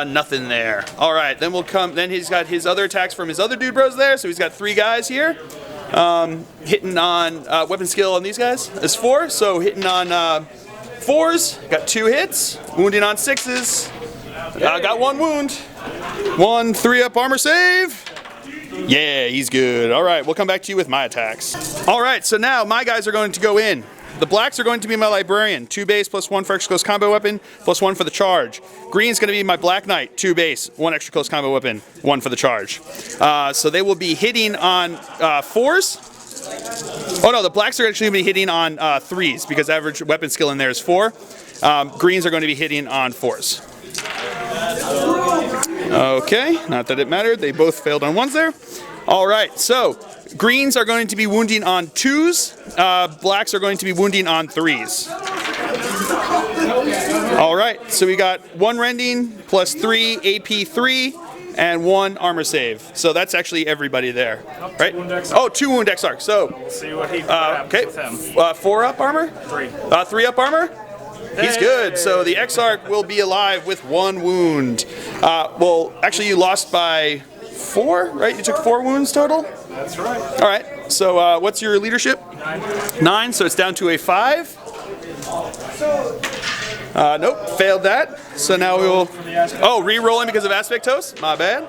S1: Nothing there. All right, then we'll come. Then he's got his other attacks from his other dude bros there. So he's got 3 guys here. Hitting on weapon skill on these guys is 4. So hitting on 4s. Got 2 hits. Wounding on 6s. Got 1 wound. 1 3-up armor save. Yeah, he's good. All right, we'll come back to you with my attacks. All right, so now my guys are going to go in. The blacks are going to be my librarian, 2 base plus 1 for extra close combat weapon, plus 1 for the charge. Green's going to be my black knight, 2 base, 1 extra close combat weapon, 1 for the charge. So they will be hitting on 4s. Oh no, the blacks are actually going to be hitting on 3s because average weapon skill in there is 4. Greens are going to be hitting on 4s. Okay, not that it mattered. They both failed on 1s there. All right, so greens are going to be wounding on 2s. Blacks are going to be wounding on 3s. All right, so we got 1 rending plus 3 AP 3 and 1 armor save. So that's actually everybody there, right?
S3: 2 wound X
S1: Oh, 2 wound X arc. So
S3: We'll see what he grabs
S1: okay,
S3: with him.
S1: 4 up armor.
S3: 3.
S1: 3 up armor. He's good. So the X arc will be alive with 1 wound. Well, actually, you lost by 4, right? You took 4 wounds total.
S3: That's right.
S1: All right. So what's your leadership? 9. So it's down to a 5. Nope, failed that. So now we will. Oh, re-rolling because of aspect toast. My bad.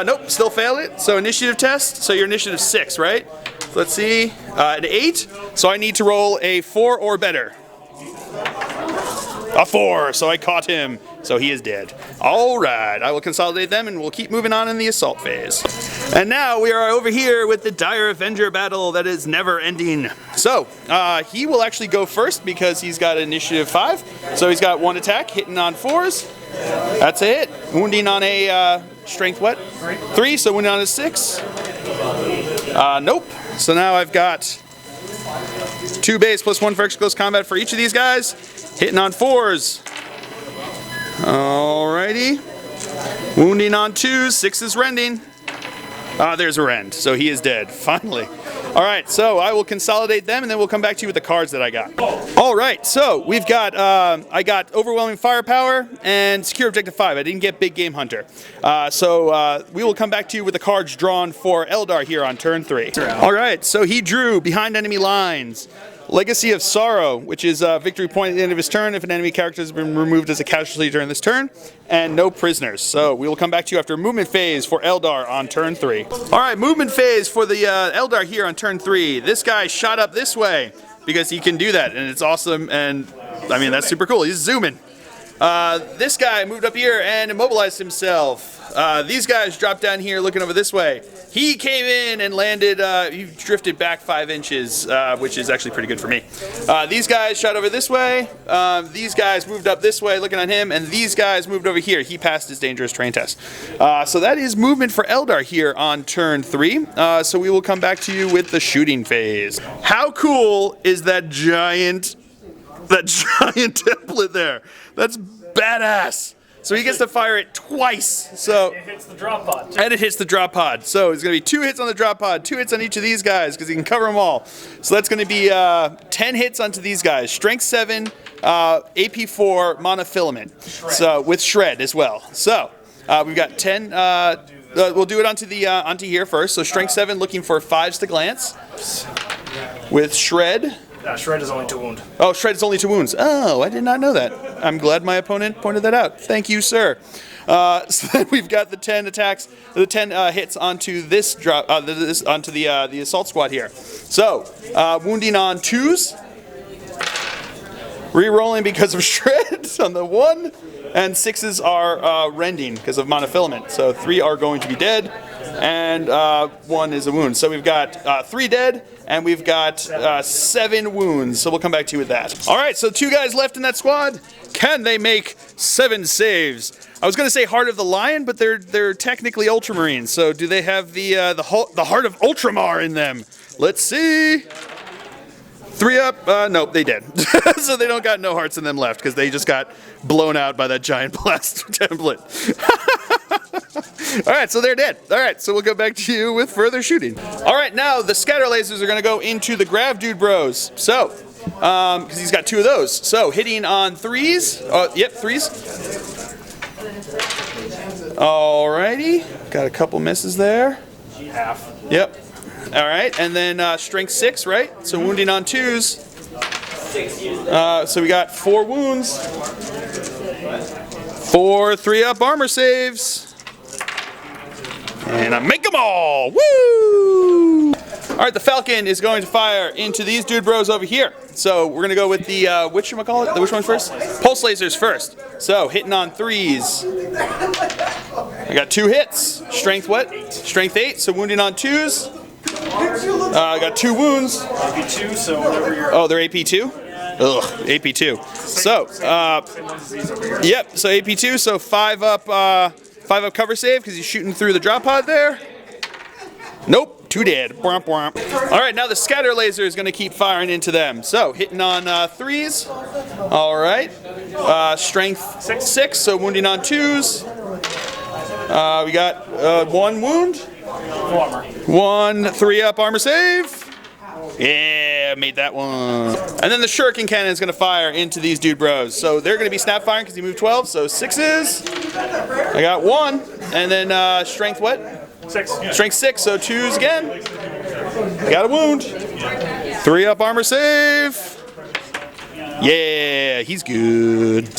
S1: Nope, still failed it. So initiative test. So your initiative 6, right? So let's see. An 8. So I need to roll a 4 or better. A 4. So I caught him. So he is dead. All right. I will consolidate them and we'll keep moving on in the assault phase. And now we are over here with the Dire Avenger battle that is never ending. So he will actually go first because he's got initiative 5. So he's got 1 attack, hitting on 4s. That's a hit. Wounding on a strength what? 3. So wounding on a 6. Nope. So now I've got 2 base plus 1 for extra close combat for each of these guys. Hitting on 4s. Alrighty. Wounding on 2s. 6 is rending. There's a rend. So he is dead. Finally. Alright, so I will consolidate them and then we'll come back to you with the cards that I got. Alright, so we've got, I got Overwhelming Firepower and Secure Objective 5. I didn't get Big Game Hunter. So we will come back to you with the cards drawn for Eldar here on turn 3. Alright, so he drew Behind Enemy Lines. Legacy of Sorrow, which is a victory point at the end of his turn if an enemy character has been removed as a casualty during this turn, and no prisoners. So we will come back to you after movement phase for Eldar on turn 3. All right, movement phase for the Eldar here on turn 3. This guy shot up this way because he can do that, and it's awesome, and I mean, that's super cool. He's zooming. This guy moved up here and immobilized himself. These guys dropped down here looking over this way. He came in and landed, he drifted back 5 inches, which is actually pretty good for me. These guys shot over this way. These guys moved up this way looking at him, and these guys moved over here. He passed his dangerous terrain test. So that is movement for Eldar here on turn 3. So we will come back to you with the shooting phase. How cool is that giant template there? That's badass. So he gets to fire it twice. So
S3: It hits the drop pod.
S1: and it hits the drop pod. So it's going to be 2 hits on the drop pod, 2 hits on each of these guys because he can cover them all. So that's going to be 10 hits onto these guys. Strength 7, AP 4, monofilament. So with shred as well. So we've got 10. We'll do it onto here first. So strength 7, looking for 5s to glance. With shred.
S3: Shred is only 2 wound.
S1: Oh, shred is only 2 wounds. Oh, I did not know that. I'm glad my opponent pointed that out. Thank you, sir. So then we've got the 10 attacks, the 10 hits onto this drop, onto the assault squad here. So wounding on 2s, re-rolling because of shred on the 1, and 6s are rending because of monofilament. So 3 are going to be dead, and 1 is a wound. So we've got 3 dead. And we've got 7 wounds, so we'll come back to you with that. All right, so 2 guys left in that squad. Can they make 7 saves? I was going to say Heart of the Lion, but they're technically Ultramarines. So do they have the Heart of Ultramar in them? Let's see. 3 up. Nope, they did. So they don't got no hearts in them left because they just got blown out by that giant blast template. All right, so they're dead. All right, so we'll go back to you with further shooting. All right, now the scatter lasers are going to go into the Grav Dude Bros. So, because he's got 2 of those. So hitting on 3s. Yep, 3s. Alrighty, got a couple misses there.
S3: Half.
S1: Yep. All right, and then strength 6, right? So wounding on 2s. So we got 4 wounds. 4 3-up armor saves. And I make them all! Woo! All right, the Falcon is going to fire into these dude bros over here. So we're gonna go with the whatchamacallit? Which one first? Pulse lasers first. So hitting on 3s. I got 2 hits. Strength what? Strength 8. So wounding on 2s. I got 2 wounds.
S3: AP2, so whatever you're.
S1: Oh, they're AP2? Ugh, AP2. So, yep. So AP2. So 5 5-up cover save because he's shooting through the drop pod there. Nope, 2 dead. Womp womp. All right, now the scatter laser is going to keep firing into them. So hitting on 3s. All right. Strength 6, so wounding on 2s. We got 1 wound. 1 3-up armor save. Yeah, made that one. And then the shuriken cannon is going to fire into these dude bros. So they're going to be snap firing because he moved 12. So 6s. I got 1. And then strength what?
S3: 6.
S1: Strength 6. So 2s again. I got a wound. 3-up armor save. Yeah, he's good.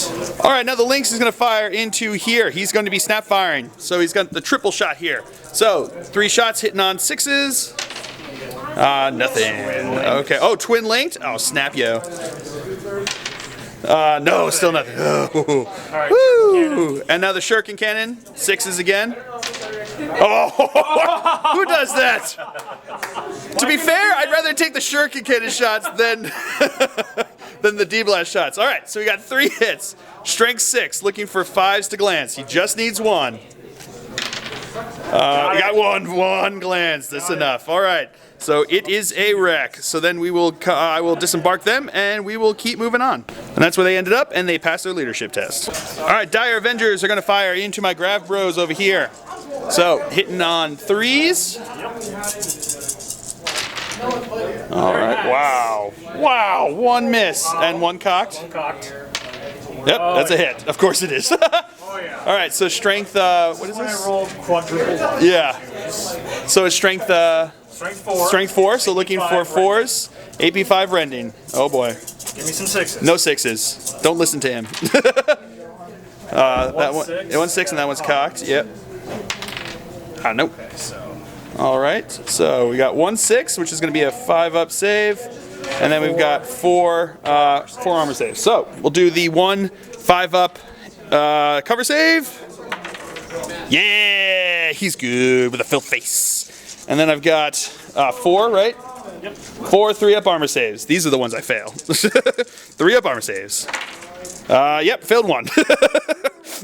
S1: All right, now the Lynx is going to fire into here. He's going to be snap firing. So he's got the triple shot here. So 3 shots hitting on 6s. Nothing. Okay. Oh, twin linked? Oh, snap, yo. No, still nothing. Oh. Woo! And now the shuriken cannon. 6s again. Oh, who does that? To be fair, I'd rather take the shuriken cannon shots than than the D-blast shots. All right, so we got 3 hits. Strength 6, looking for 5s to glance. He just needs 1. We got one glance. That's enough. All right. So it is a wreck. So then we will, I will disembark them and we will keep moving on. And that's where they ended up, and they passed their leadership test. All right, Dire Avengers are going to fire into my Grav Bros over here. So hitting on 3s. All right. Wow. Wow. 1 miss and 1 cocked. Yep, that's a hit. Of course it is. All right, so strength. What is this?
S3: I rolled quadruple.
S1: Yeah. So it's strength.
S3: Strength 4.
S1: Strength 4. So looking for 4s. AP 5 rending. Oh boy.
S3: Give me some 6s.
S1: No 6s. Don't listen to him. That one. 1 6 and that one's cocked. Yep. Nope.
S3: Okay, so.
S1: All right. So we got 1 6, which is going to be a 5-up save, and then we've got 4 armor saves. So we'll do the 1 5-up cover save. Yeah, he's good with a filled face. And then I've got 4, right?
S3: Yep.
S1: 4 3-up armor saves. These are the ones I fail. 3-up armor saves. Yep, failed 1.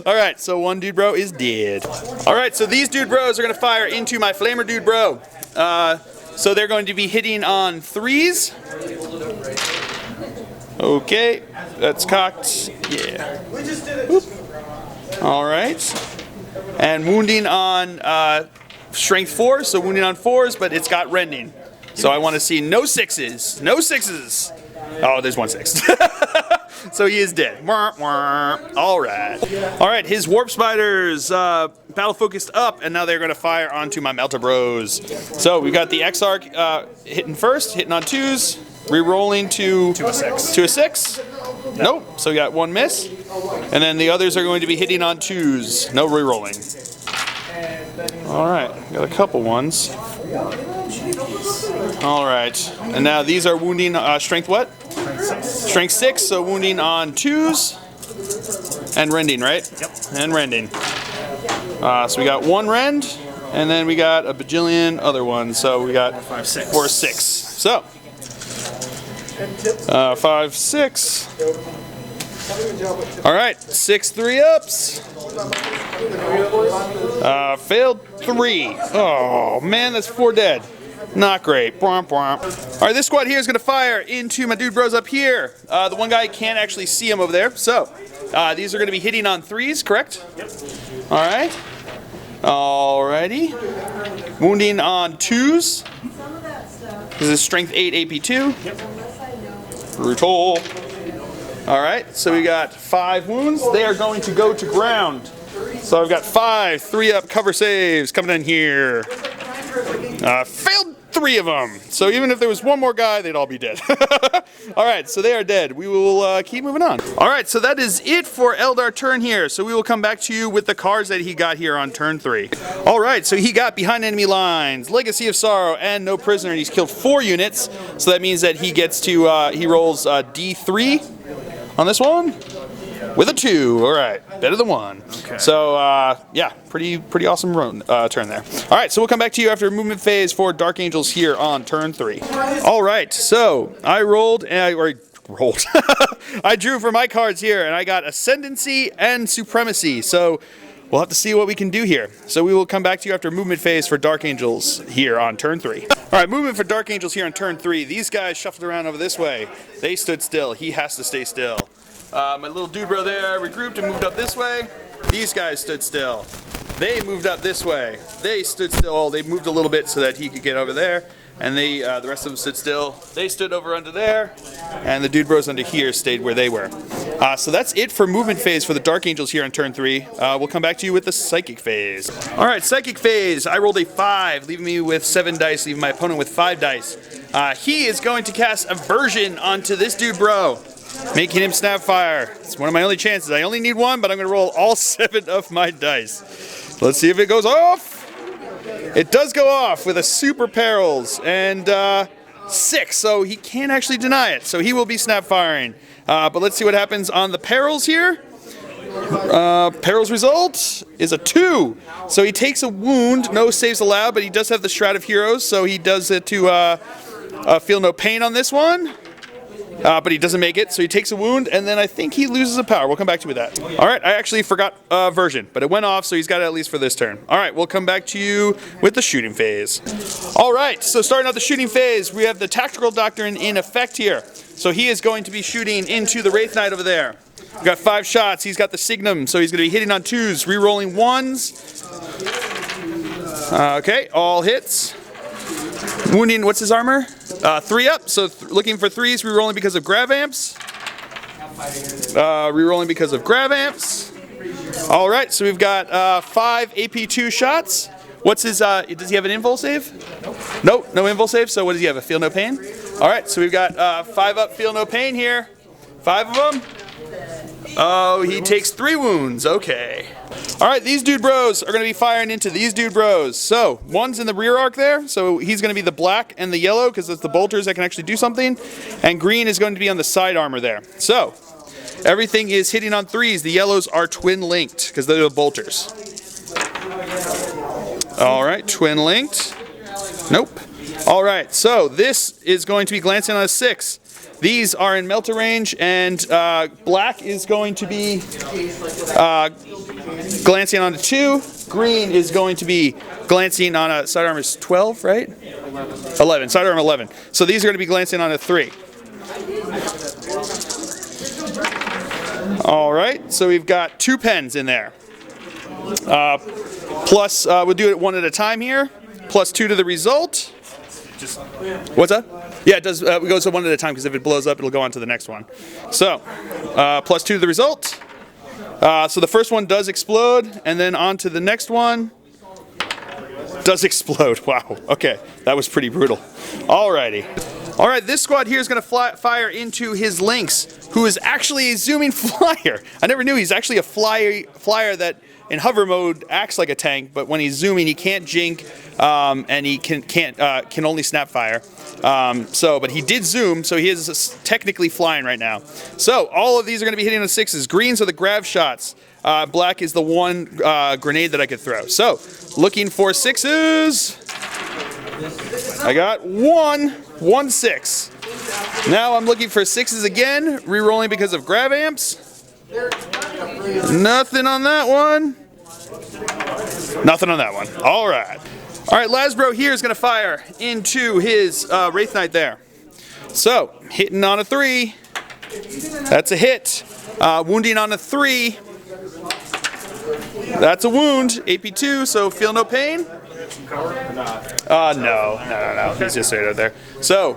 S1: All right, so 1 dude bro is dead. All right, so these dude bros are going to fire into my flamer dude bro. So they're going to be hitting on 3s. Okay, that's cocked. Yeah. Oop. All right. And wounding on strength 4, so wounding on 4s, but it's got rending. So I want to see no 6s. No 6s. Oh, there's 1 6. So he is dead. All right. All right, his warp spiders battle focused up, and now they're going to fire onto my Melta Bros. So we've got the X-Arc hitting first, hitting on 2s, re-rolling to a 6. To a 6. Nope. So we got 1 miss. And then the others are going to be hitting on 2s. No re-rolling. All right. Got a couple ones. All right. And now these are wounding strength what? Strength 6, so wounding on 2s. And rending, right?
S3: Yep.
S1: And rending. So we got 1 rend, and then we got a bajillion other ones. So we got 4 6. So 5 6. All right, 6 3-ups. Failed 3. Oh man, that's 4 dead. Not great. All right, this squad here is going to fire into my dude bros up here. The one guy can't actually see him over there. So these are going to be hitting on 3s, correct?
S3: Yep.
S1: All right. Alrighty. Wounding on 2s. This is strength 8, AP 2.
S3: Yep.
S1: Brutal. All right, so we got 5 wounds. They are going to go to ground. So I've got 5 3-up cover saves coming in here. Failed 3 of them. So even if there was 1 more guy, they'd all be dead. All right, so they are dead. We will keep moving on. All right, so that is it for Eldar turn here. So we will come back to you with the cards that he got here on turn 3. All right, so he got Behind Enemy Lines, Legacy of Sorrow, and No Prisoner, and he's killed 4 units. So that means that he gets to, he rolls D3 on this one. With a 2, all right, better than 1. Okay. So yeah, pretty awesome turn there. All right, so we'll come back to you after movement phase for Dark Angels here on turn 3. All right, so I rolled and I drew for my cards here, and I got Ascendancy and Supremacy. So we'll have to see what we can do here. So we will come back to you after movement phase for Dark Angels here on turn 3. Alright, movement for Dark Angels here on turn 3. These guys shuffled around over this way. They stood still. He has to stay still. My little dude bro there regrouped and moved up this way. These guys stood still. They moved up this way. They stood still. They moved a little bit so that he could get over there. And they, the rest of them stood still. They stood over under there. And the dude bros under here stayed where they were. So that's it for movement phase for the Dark Angels here on turn 3. We'll come back to you with the Psychic phase. Alright, Psychic phase. I rolled a 5, leaving me with 7 dice, leaving my opponent with 5 dice. He is going to cast Aversion onto this dude bro, making him Snapfire. It's one of my only chances. I only need 1, but I'm going to roll all 7 of my dice. Let's see if it goes off. It does go off with a Super Perils and 6, so he can't actually deny it. So he will be Snapfiring. But let's see what happens on the Perils here. Perils result is a 2. So he takes a wound, no saves allowed, but he does have the Shroud of Heroes, so he does it to feel no pain on this one. But he doesn't make it, so he takes a wound, and then I think he loses a power. We'll come back to you with that. Alright, I actually forgot Version, but it went off, so he's got it at least for this turn. Alright, we'll come back to you with the shooting phase. Alright, so starting out the shooting phase, we have the Tactical Doctrine in effect here. So he is going to be shooting into the Wraith Knight over there. We've got 5 shots. He's got the Signum, so he's going to be hitting on 2s, re-rolling 1s. Okay, all hits. Wounding, what's his armor? 3 up, so looking for 3s, re-rolling because of Grav Amps. Re-rolling because of Grav Amps. Alright, so we've got 5 AP2 shots. What's his, does he have an invul save? Nope, no invul save, so what does he have, a Feel No Pain? Alright, so we've got 5 up, Feel No Pain here. 5 of them. Oh, he takes 3 wounds, okay. Alright, these dude bros are going to be firing into these dude bros. So, one's in the rear arc there, so he's going to be the black and the yellow, because it's the bolters that can actually do something. And green is going to be on the side armor there. So, everything is hitting on 3s. The yellows are twin linked, because they're the bolters. Alright, twin linked. Nope. Alright, so this is going to be glancing on a 6. These are in melter range, and black is going to be glancing on a 2. Green is going to be glancing on a side armor is 12, right? 11. Side armor 11. So these are going to be glancing on a 3. All right. So we've got 2 pens in there. Plus, we'll do it one at a time here. Plus 2 to the result. What's that? Yeah, it does. We go to one at a time because if it blows up, it'll go on to the next one. So, plus 2 to the result. So the first one does explode, and then on to the next one. Does explode. Wow. Okay, that was pretty brutal. Alrighty. Alright, this squad here is going to fire into his Lynx, who is actually a zooming flyer. I never knew he's actually a flyer that in hover mode acts like a tank, but when he's zooming he can't jink, and he can only snap fire. But he did zoom, so he is technically flying right now. So all of these are going to be hitting on 6s. Greens are the grav shots. Black is the one grenade that I could throw. So looking for 6s. I got 1 6. Now I'm looking for 6s again, re-rolling because of grav amps. Nothing on that one. Nothing on that one. Alright. Alright, Lasbro here is going to fire into his Wraith Knight there. So, hitting on a 3. That's a hit. Wounding on a 3. That's a wound. AP2, so feel no pain. No. He's just straight out there. So,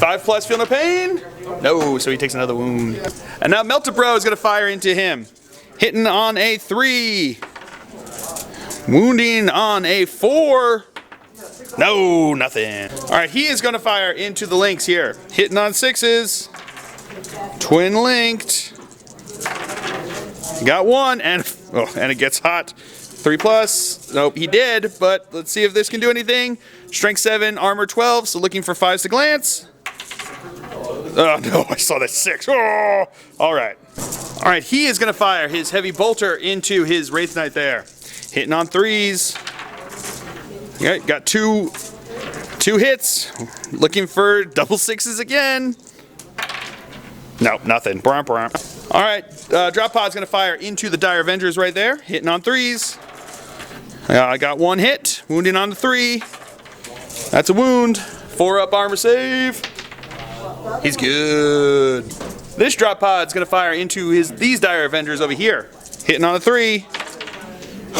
S1: 5 plus feel no pain. No, so he takes another wound. And now Melta Bro is going to fire into him. Hitting on a 3. Wounding on a 4. No, nothing. Alright, he is going to fire into the Lynx here. Hitting on 6s. Twin linked. Got 1, and it gets hot. 3 plus. Nope, he did, but let's see if this can do anything. Strength 7, armor 12, so looking for 5s to glance. Oh no, I saw that 6. Oh! Alright. Alright, he is going to fire his heavy bolter into his Wraith Knight there. Hitting on 3s. Okay, got 2 hits. Looking for double 6s again. Nope, nothing. All right, drop pod's gonna fire into the Dire Avengers right there, hitting on 3s. I got 1 hit, wounding on the 3. That's a wound. 4-up armor save. He's good. This drop pod's gonna fire into these Dire Avengers over here, hitting on a 3.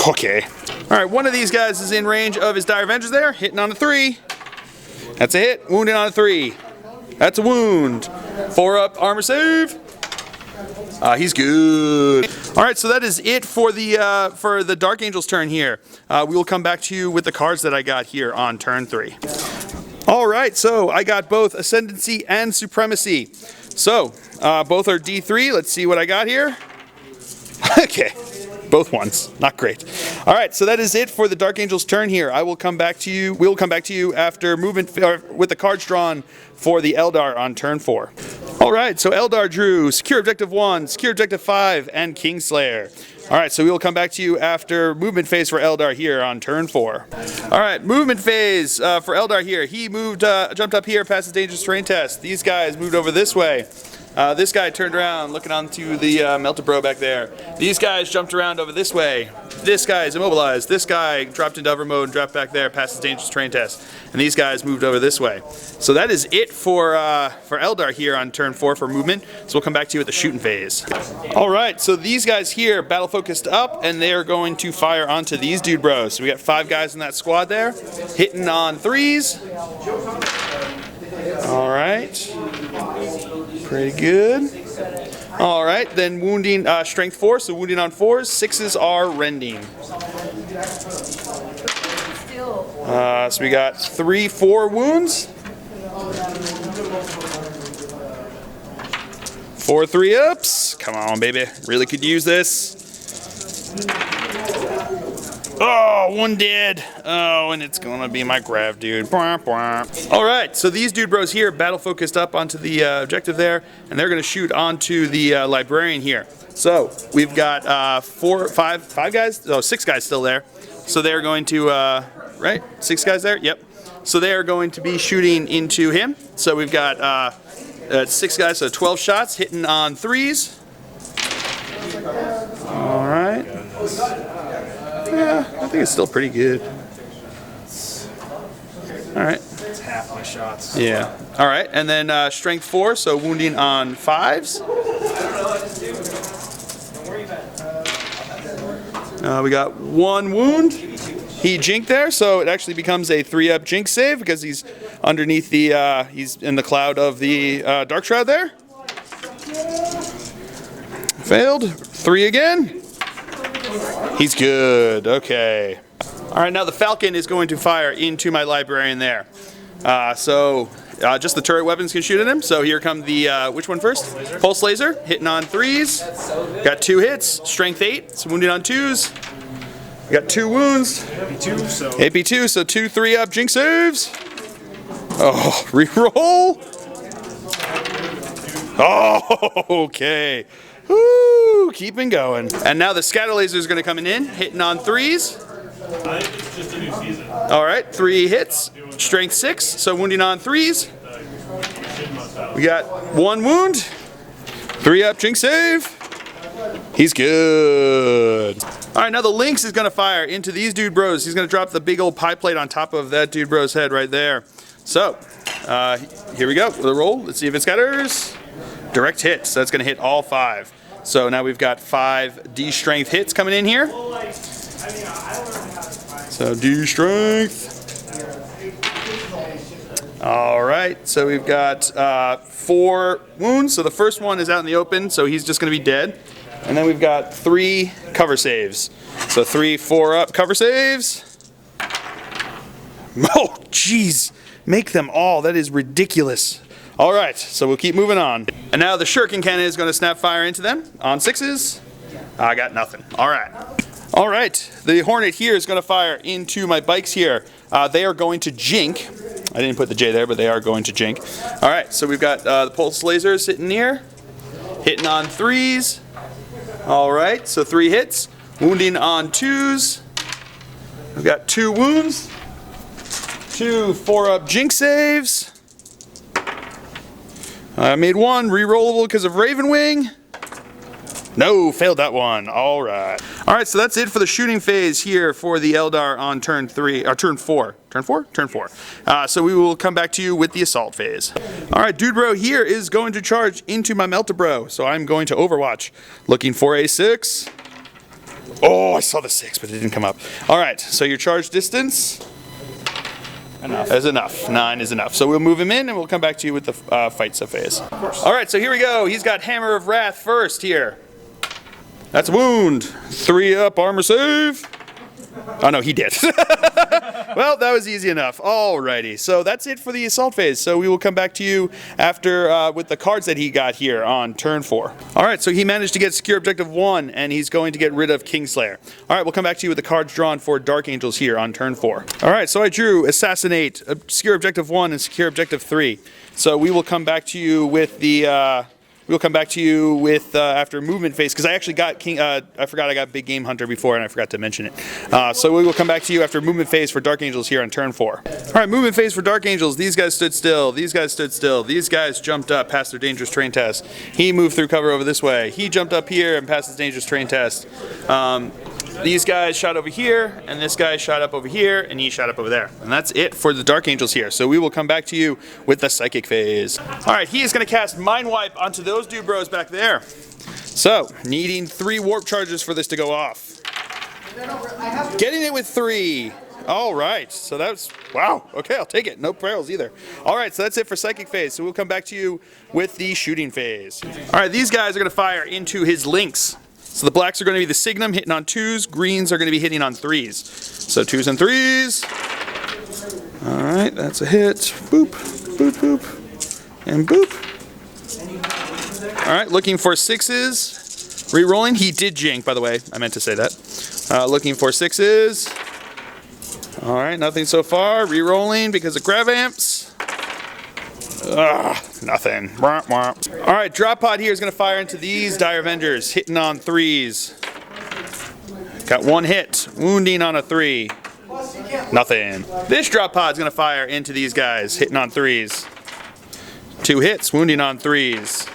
S1: Okay. All right, one of these guys is in range of his Dire Avengers there, hitting on a 3. That's a hit, wounding on a 3. That's a wound. 4-up armor save. He's good. All right, so that is it for the Dark Angel's turn here. We will come back to you with the cards that I got here on turn 3. All right, so I got both Ascendancy and Supremacy. So both are D3. Let's see what I got here. Okay, both ones. Not great. All right, so that is it for the Dark Angel's turn here. I will come back to you. We'll come back to you after movement with the cards drawn for the Eldar on turn 4. All right, so Eldar drew Secure Objective 1, Secure Objective 5, and Kingslayer. All right, so we will come back to you after movement phase for Eldar here on turn 4. All right, movement phase for Eldar here. He moved, jumped up here past his dangerous terrain test. These guys moved over this way. This guy turned around looking onto the Melted Bro back there. These guys jumped around over this way. This guy is immobilized. This guy dropped into hover mode and dropped back there past his dangerous terrain test. And these guys moved over this way. So that is it for Eldar here on turn 4 for movement. So we'll come back to you at the shooting phase. All right, so these guys here battle focused up, and they are going to fire onto these dude bros. So we got 5 guys in that squad there, hitting on 3s. All right, pretty good. All right, then wounding strength 4, so wounding on 4s. 6s are rending. So we got 3-4 wounds. 4 3-ups. Come on, baby. Really could use this. Oh, 1 dead. Oh, and it's gonna be my grav dude. All right, so these dude bros here battle focused up onto the objective there, and they're gonna shoot onto the librarian here. So we've got 5 guys, 6 guys still there. So they're going to, right? 6 guys there? Yep. So they are going to be shooting into him. So we've got 6 guys, so 12 shots, hitting on 3s. All right. Yeah, I think it's still pretty good. All right.
S3: It's half my shots.
S1: Yeah. All right, and then strength 4, so wounding on 5s. We got 1 wound. He jinked there, so it actually becomes a 3-up jink save because he's underneath the, he's in the cloud of the Dark Shroud there. Failed. 3 again. He's good. Okay. All right, now the Falcon is going to fire into my librarian there. Just the turret weapons can shoot at him. So here come the, which one first? Pulse Laser, hitting on 3s. Got 2 hits, strength 8, so wounded on 2s. Got 2 wounds. AP2, so 2 3-up jink saves. Oh, reroll. Oh, okay. Woo, keeping going. And now the Scatter Laser is going to come in, hitting on 3s. All right, 3 hits, strength 6, so wounding on 3s. We got 1 wound, 3-up jink save. He's good. All right, now the Lynx is going to fire into these dude bros. He's going to drop the big old pie plate on top of that dude bro's head right there. So, here we go with a roll. Let's see if it scatters. Direct hits. That's going to hit all 5. So now we've got 5 D strength hits coming in here. So D strength. All right, so we've got 4 wounds. So the first one is out in the open, so he's just going to be dead. And then we've got 3 cover saves. So 3 4-up cover saves. Oh, jeez. Make them all. That is ridiculous. All right, so we'll keep moving on. And now the Shuriken Cannon is going to snap fire into them on 6s. I got nothing. All right. All right, the Hornet here is going to fire into my bikes here. They are going to jink. I didn't put the J there, but they are going to jink. All right, so we've got the Pulse Laser sitting here, hitting on 3s. All right, so 3 hits, wounding on 2s. We've got 2 wounds, 2 4-up jink saves. I made 1 rerollable because of Raven Wing. No, failed that one. All right. All right, so that's it for the shooting phase here for the Eldar on turn 4. Turn 4? Turn 4. So we will come back to you with the assault phase. All right, Dude Bro here is going to charge into my Melta Bro. So I'm going to Overwatch. Looking for a 6. Oh, I saw the 6, but it didn't come up. All right, so your charge distance is enough. 9 is enough. So we'll move him in and we'll come back to you with the fight sub phase. All right, so here we go. He's got Hammer of Wrath first here. That's a wound. 3 up, armor save. Oh no, he did. Well, that was easy enough. Alrighty, so that's it for the assault phase. So we will come back to you after with the cards that he got here on turn 4. Alright, so he managed to get secure objective 1 and he's going to get rid of Kingslayer. Alright, we'll come back to you with the cards drawn for Dark Angels here on turn 4. Alright, so I drew Assassinate, secure objective 1 and secure objective 3. So we will come back to you with the we'll come back to you with after movement phase, because I actually got I forgot I got Big Game Hunter before and I forgot to mention it. So we will come back to you after movement phase for Dark Angels here on turn 4. Alright, movement phase for Dark Angels. These guys stood still. These guys stood still. These guys jumped up past their dangerous terrain test. He moved through cover over this way. He jumped up here and passed his dangerous terrain test. These guys shot over here, and this guy shot up over here, and he shot up over there. And that's it for the Dark Angels here. So we will come back to you with the Psychic phase. Alright, he is going to cast Mind Wipe onto those dude bros back there. So, needing 3 warp charges for this to go off. Getting it with 3. Alright, so that's, wow, okay, I'll take it. No perils either. Alright, so that's it for Psychic phase. So we'll come back to you with the shooting phase. Alright, these guys are going to fire into his links. So the blacks are going to be the Signum hitting on 2s, greens are going to be hitting on 3s. So 2s and 3s. Alright, that's a hit. Boop, boop, boop, and boop. Alright, looking for 6s. Re-rolling. He did jink, by the way. I meant to say that. Looking for 6s. Alright, nothing so far. Re-rolling because of grav amps. Nothing. Alright, drop pod here is going to fire into these Dire Avengers, hitting on 3s. Got 1 hit, wounding on a 3. Nothing. This drop pod is going to fire into these guys, hitting on 3s. 2 hits, wounding on 3s.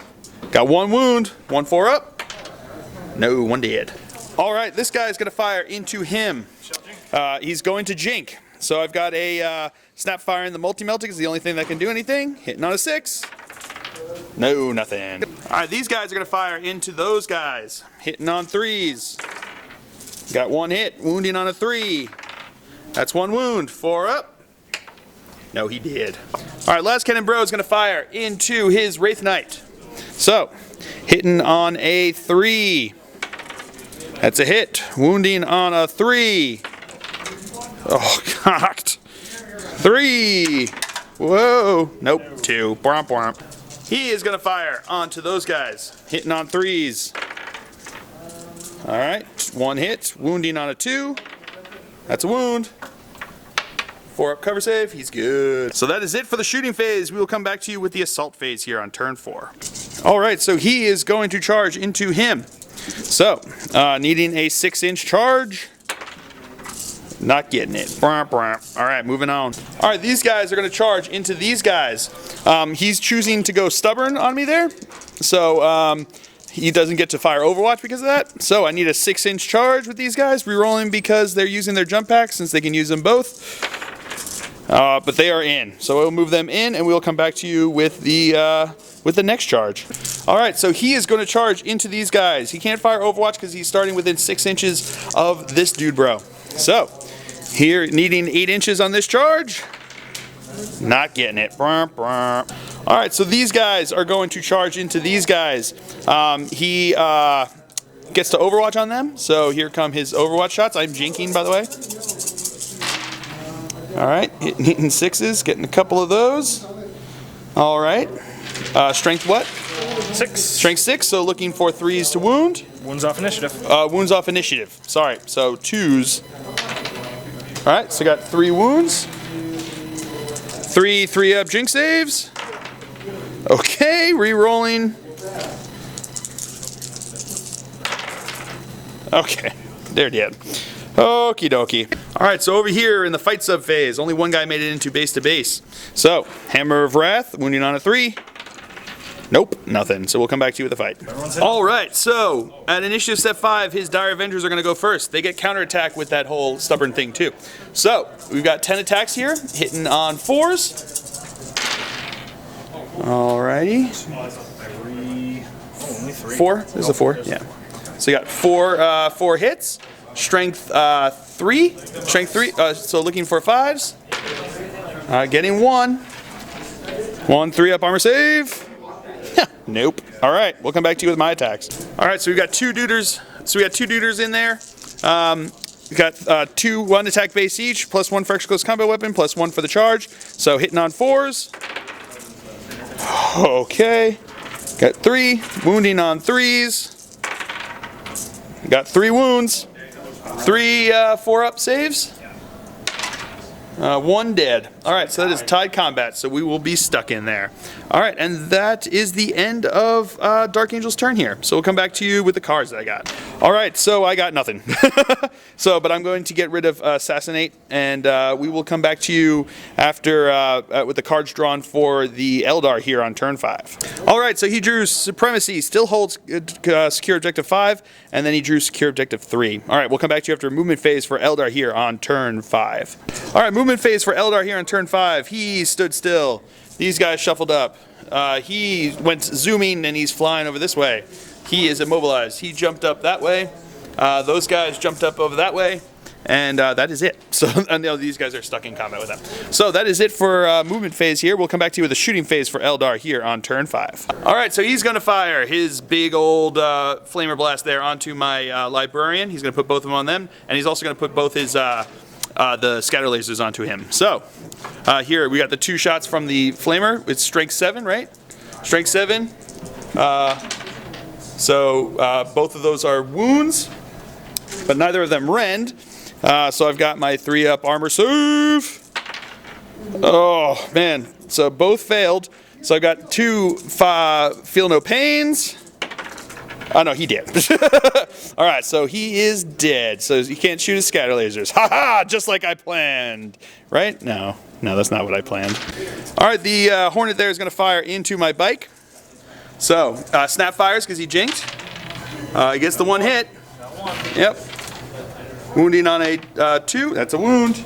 S1: Got 1 wound, 1 4 up. No, 1 dead. Alright, this guy is going to fire into him. He's going to jink. So I've got a snap fire in the multi-melting is the only thing that can do anything. Hitting on a 6. No, nothing. Alright, these guys are going to fire into those guys. Hitting on 3s. Got 1 hit, wounding on a 3. That's 1 wound. 4 up. No, he did. Alright, last cannon bro is going to fire into his Wraith Knight. So, hitting on a 3. That's a hit. Wounding on a 3. Oh, cocked. 3. Whoa. Nope. 2. Bromp, bromp. He is going to fire onto those guys. Hitting on 3s. Alright. 1 hit. Wounding on a 2. That's a wound. 4 up cover save. He's good. So that is it for the shooting phase. We will come back to you with the assault phase here on turn 4. Alright, so he is going to charge into him. So, needing a 6-inch charge. Not getting it. Alright, moving on. Alright, these guys are going to charge into these guys. He's choosing to go stubborn on me there. So, he doesn't get to fire Overwatch because of that. So, I need a 6-inch charge with these guys. Rerolling because they're using their jump packs since they can use them both. But they are in. So, we'll move them in and we'll come back to you with the next charge. Alright, so he is going to charge into these guys. He can't fire Overwatch because he's starting within 6 inches of this dude bro. So, here, needing 8 inches on this charge. Not getting it. Alright, so these guys are going to charge into these guys. He gets to Overwatch on them. So here come his Overwatch shots. I'm jinking, by the way. Alright, hitting 6s, getting a couple of those. Alright. Strength what?
S3: 6.
S1: Strength 6, so looking for 3s to wound.
S3: Wounds off initiative.
S1: Wounds off initiative. Sorry, so 2s. Alright, so got 3 wounds. 3 3-up jink saves. Okay, re-rolling. Okay, they're dead. Okie dokie. Alright, so over here in the fight sub phase, only 1 guy made it into base to base. So, Hammer of Wrath, wounding on a 3. Nope, nothing. So we'll come back to you with a fight. All right, so at initiative step 5, his Dire Avengers are going to go first. They get counterattack with that whole stubborn thing too. So we've got 10 attacks here, hitting on 4s. Alrighty. 4? This is a 4, yeah. So you got 4 hits. Strength 3. Strength 3. So looking for 5s. Getting 1. 1 3-up armor save. Nope. All right, we'll come back to you with my attacks. All right, so we got 2 duders. So we got 2 duders in there. We got 2 1 attack base each, plus 1 for extra close combat weapon, plus 1 for the charge. So hitting on 4s. Okay. Got 3 wounding on 3s. Got 3 wounds. 3 4-up saves. 1 dead. Alright, so that is tied combat, so we will be stuck in there. Alright, and that is the end of Dark Angel's turn here. So we'll come back to you with the cards that I got. Alright, so I got nothing. But I'm going to get rid of Assassinate, and we will come back to you after with the cards drawn for the Eldar here on turn 5. Alright, so he drew Supremacy, still holds Secure Objective 5, and then he drew Secure Objective 3. Alright, we'll come back to you after movement phase for Eldar here on turn 5. Alright, movement phase for Eldar here on turn 5. He stood still. These guys shuffled up. He went zooming and he's flying over this way. He is immobilized. He jumped up that way. Those guys jumped up over that way. And that is it. So and these guys are stuck in combat with them. So that is it for movement phase here. We'll come back to you with a shooting phase for Eldar here on turn 5. Alright, so he's going to fire his big old flamer blast there onto my librarian. He's going to put both of them on them. And he's also going to put both his the scatter lasers onto him. So here we got the 2 shots from the flamer. It's strength 7, right? Strength 7. So both of those are wounds, but neither of them rend. So I've got my 3-up armor save. Oh man, so both failed. So I got 2 feel no pains. Oh no, he did. Alright, so he is dead. So he can't shoot his scatter lasers. Haha, just like I planned. Right? No, that's not what I planned. Alright, the Hornet there is going to fire into my bike. So, snap fires because he jinked. He gets the 1 hit. Yep. Wounding on a 2. That's a wound.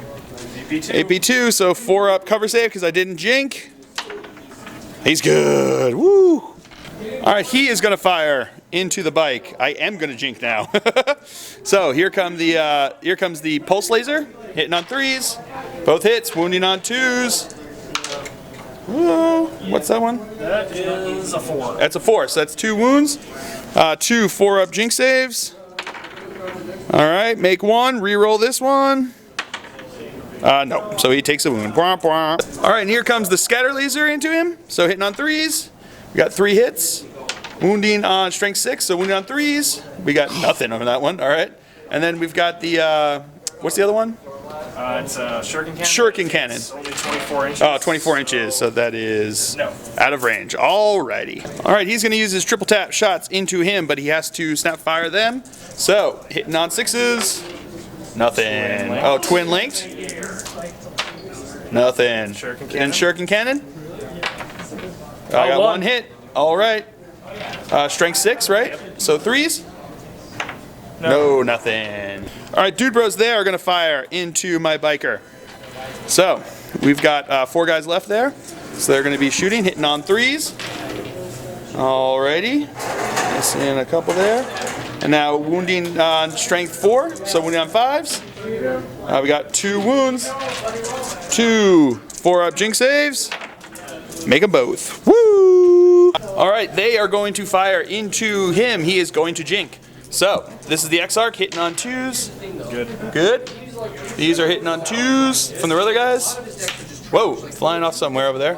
S1: AP2, so 4-up cover save because I didn't jink. He's good. Woo! Alright, he is going to fire into the bike. I am going to jink now. So here comes the pulse laser, hitting on 3s. Both hits, wounding on 2s. Whoa, what's that one?
S3: That is a 4.
S1: That's a 4, so that's 2 wounds. 2 4-up jink saves. Alright, make 1, re-roll this one. No, so he takes a wound. Alright, and here comes the scatter laser into him. So hitting on 3s. We got 3 hits. Wounding on strength 6, so wounding on 3s. We got nothing on that one, alright. And then we've got the, what's the other one?
S3: It's a shuriken cannon.
S1: Shuriken cannon.
S3: It's only 24 inches.
S1: Oh, 24 inches, so that is out of range. Alrighty. Alright, he's going to use his triple tap shots into him, but he has to snap fire them. So, hitting on 6s. Nothing. Oh, twin linked. Nothing.
S3: Shuriken cannon.
S1: And shuriken cannon. I got 1 hit. Alright. Strength 6, right? Yep. So 3s? No, nothing. Alright, dude bros there are going to fire into my biker. So, we've got 4 guys left there. So they're going to be shooting, hitting on 3s. Alrighty. Missing a couple there. And now wounding on strength 4, so wounding on 5s. We got 2 wounds. 2 4-up jink saves. Make them both. Woo! Alright, they are going to fire into him. He is going to jink. So, this is the X-Arc hitting on 2s. Good. These are hitting on 2s from the other guys. Whoa, flying off somewhere over there.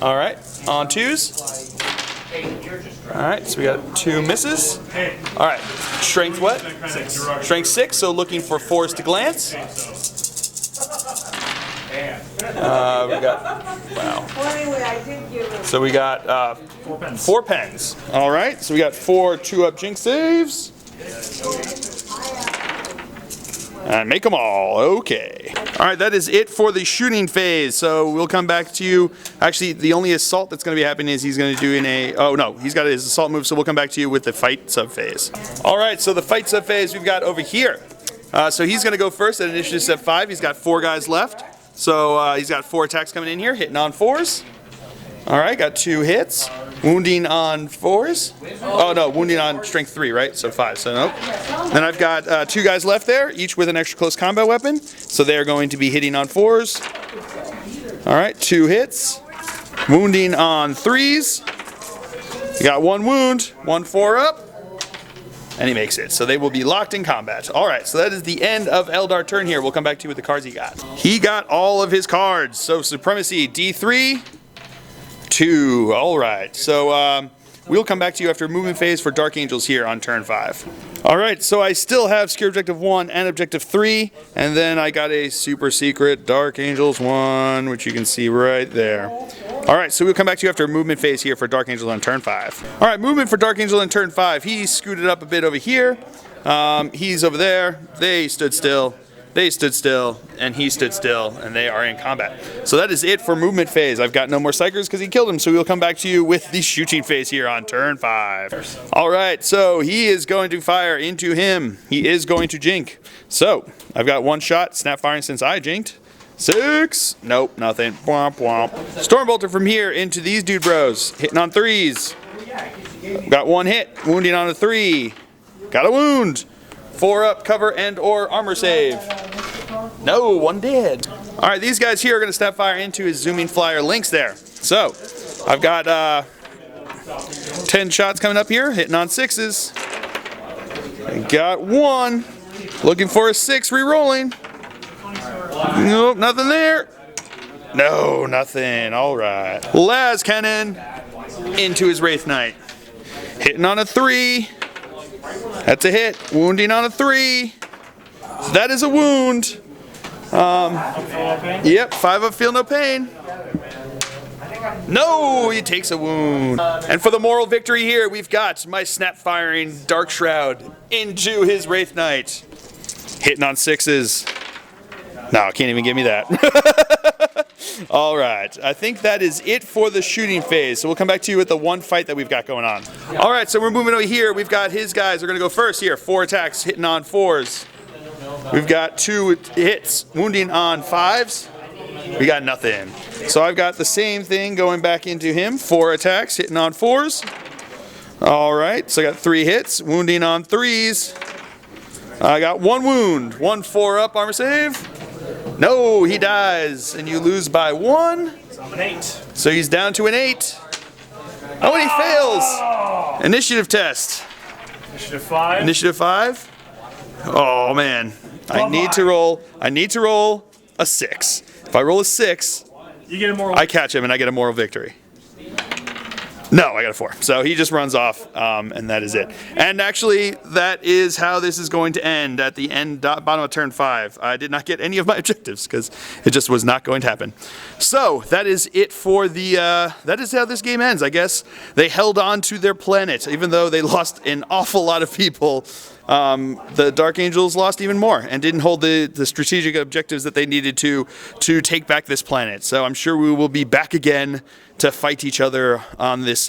S1: Alright, on 2s. Alright, so we got 2 misses. Alright, strength what? 6. Strength 6, so looking for 4s to glance. We got, wow. So we got 4 pens. Alright, so we got 4 2-up jink saves. And make them all, okay. All right, that is it for the shooting phase. So we'll come back to you. Actually, the only assault that's going to be happening is he's going to do in a... Oh, no, he's got his assault move, so we'll come back to you with the fight sub-phase. All right, so the fight sub-phase we've got over here. So he's going to go first at initiative step 5. He's got 4 guys left. So he's got 4 attacks coming in here, hitting on 4s. All right, got 2 hits. Wounding on 4s. Oh, no, wounding on strength 3, right? So 5, so nope. Then I've got 2 guys left there, each with an extra close combat weapon. So they're going to be hitting on 4s. All right, 2 hits. Wounding on 3s. You got 1 wound, 1 4-up. And he makes it. So they will be locked in combat. All right, so that is the end of Eldar turn here. We'll come back to you with the cards he got. He got all of his cards. So Supremacy, D3. 2. All right. So we'll come back to you after movement phase for Dark Angels here on turn 5. All right. So I still have Secure Objective 1 and Objective 3. And then I got a super secret Dark Angels 1, which you can see right there. All right. So we'll come back to you after movement phase here for Dark Angels on turn 5. All right. Movement for Dark Angel on turn 5. He scooted up a bit over here. He's over there. They stood still. They stood still, and he stood still, and they are in combat. So that is it for movement phase. I've got no more psychers because he killed him, so we'll come back to you with the shooting phase here on turn 5. All right, so he is going to fire into him. He is going to jink. So I've got 1 shot, snap firing since I jinked. 6. Nope, nothing. Womp womp. Stormbolter from here into these dude bros, hitting on 3s. Got 1 hit, wounding on a 3. Got a wound. 4-up, cover, and or armor save. No, 1 dead. All right, these guys here are going to snap fire into his zooming flyer links there. So, I've got 10 shots coming up here, hitting on 6s. I got 1. Looking for a 6, re-rolling. Nope, nothing there. No, nothing. All right. Las Cannon into his Wraith Knight. Hitting on a 3. That's a hit. Wounding on a 3. So that is a wound. Yep, 5-up, feel no pain. No, he takes a wound. And for the moral victory here, we've got my snap-firing Dark Shroud into his Wraith Knight. Hitting on 6s. No, can't even give me that. All right, I think that is it for the shooting phase. So we'll come back to you with the 1 fight that we've got going on. All right, so we're moving over here. We've got his guys. They're going to go first here. 4 attacks, hitting on 4s. We've got 2 hits, wounding on 5s. We got nothing. So I've got the same thing going back into him. 4 attacks, hitting on 4s. All right, so I got 3 hits, wounding on 3s. I got 1 wound, 1 4-up armor save. No, he dies, and you lose by 1.
S3: So I'm an 8.
S1: So he's down to an 8. Oh, and he fails. Initiative test.
S3: Initiative 5.
S1: Initiative 5. Oh man, I need to roll a 6. If I roll a 6,
S3: You get a moral.
S1: I catch him and I get a moral victory. No, I got a 4. So he just runs off, and that is it. And actually, that is how this is going to end at the end, bottom of turn 5. I did not get any of my objectives because it just was not going to happen. So that is it for the. That is how this game ends. I guess they held on to their planet, even though they lost an awful lot of people. The Dark Angels lost even more and didn't hold the strategic objectives that they needed to take back this planet. So I'm sure we will be back again to fight each other on this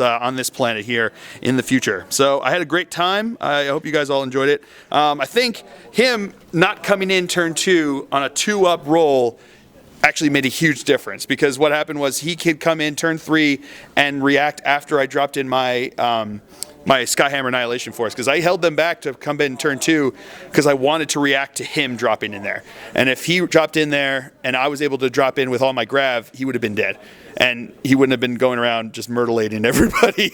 S1: planet here in the future. So I had a great time. I hope you guys all enjoyed it. I think him not coming in turn 2 on a 2-up roll actually made a huge difference, because what happened was he could come in turn 3 and react after I dropped in my my Skyhammer Annihilation Force, because I held them back to come in turn 2 because I wanted to react to him dropping in there. And if he dropped in there and I was able to drop in with all my grav, he would have been dead. And he wouldn't have been going around just myrtleating everybody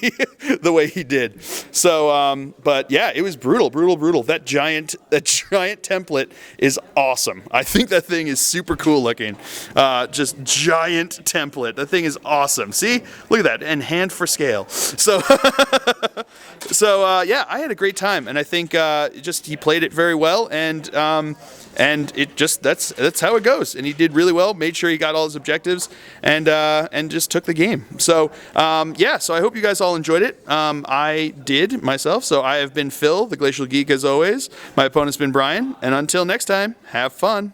S1: the way he did. So, but yeah, it was brutal, brutal, brutal. That giant template is awesome. I think that thing is super cool looking. Just giant template. That thing is awesome. See, look at that, and hand for scale. So, yeah, I had a great time, and I think just he played it very well, and it just that's how it goes. And he did really well. Made sure he got all his objectives, and just took the game. So yeah, so I hope you guys all enjoyed it. I did myself. So I have been Phil, the Glacial Geek, as always. My opponent's been Brian, and until next time, have fun.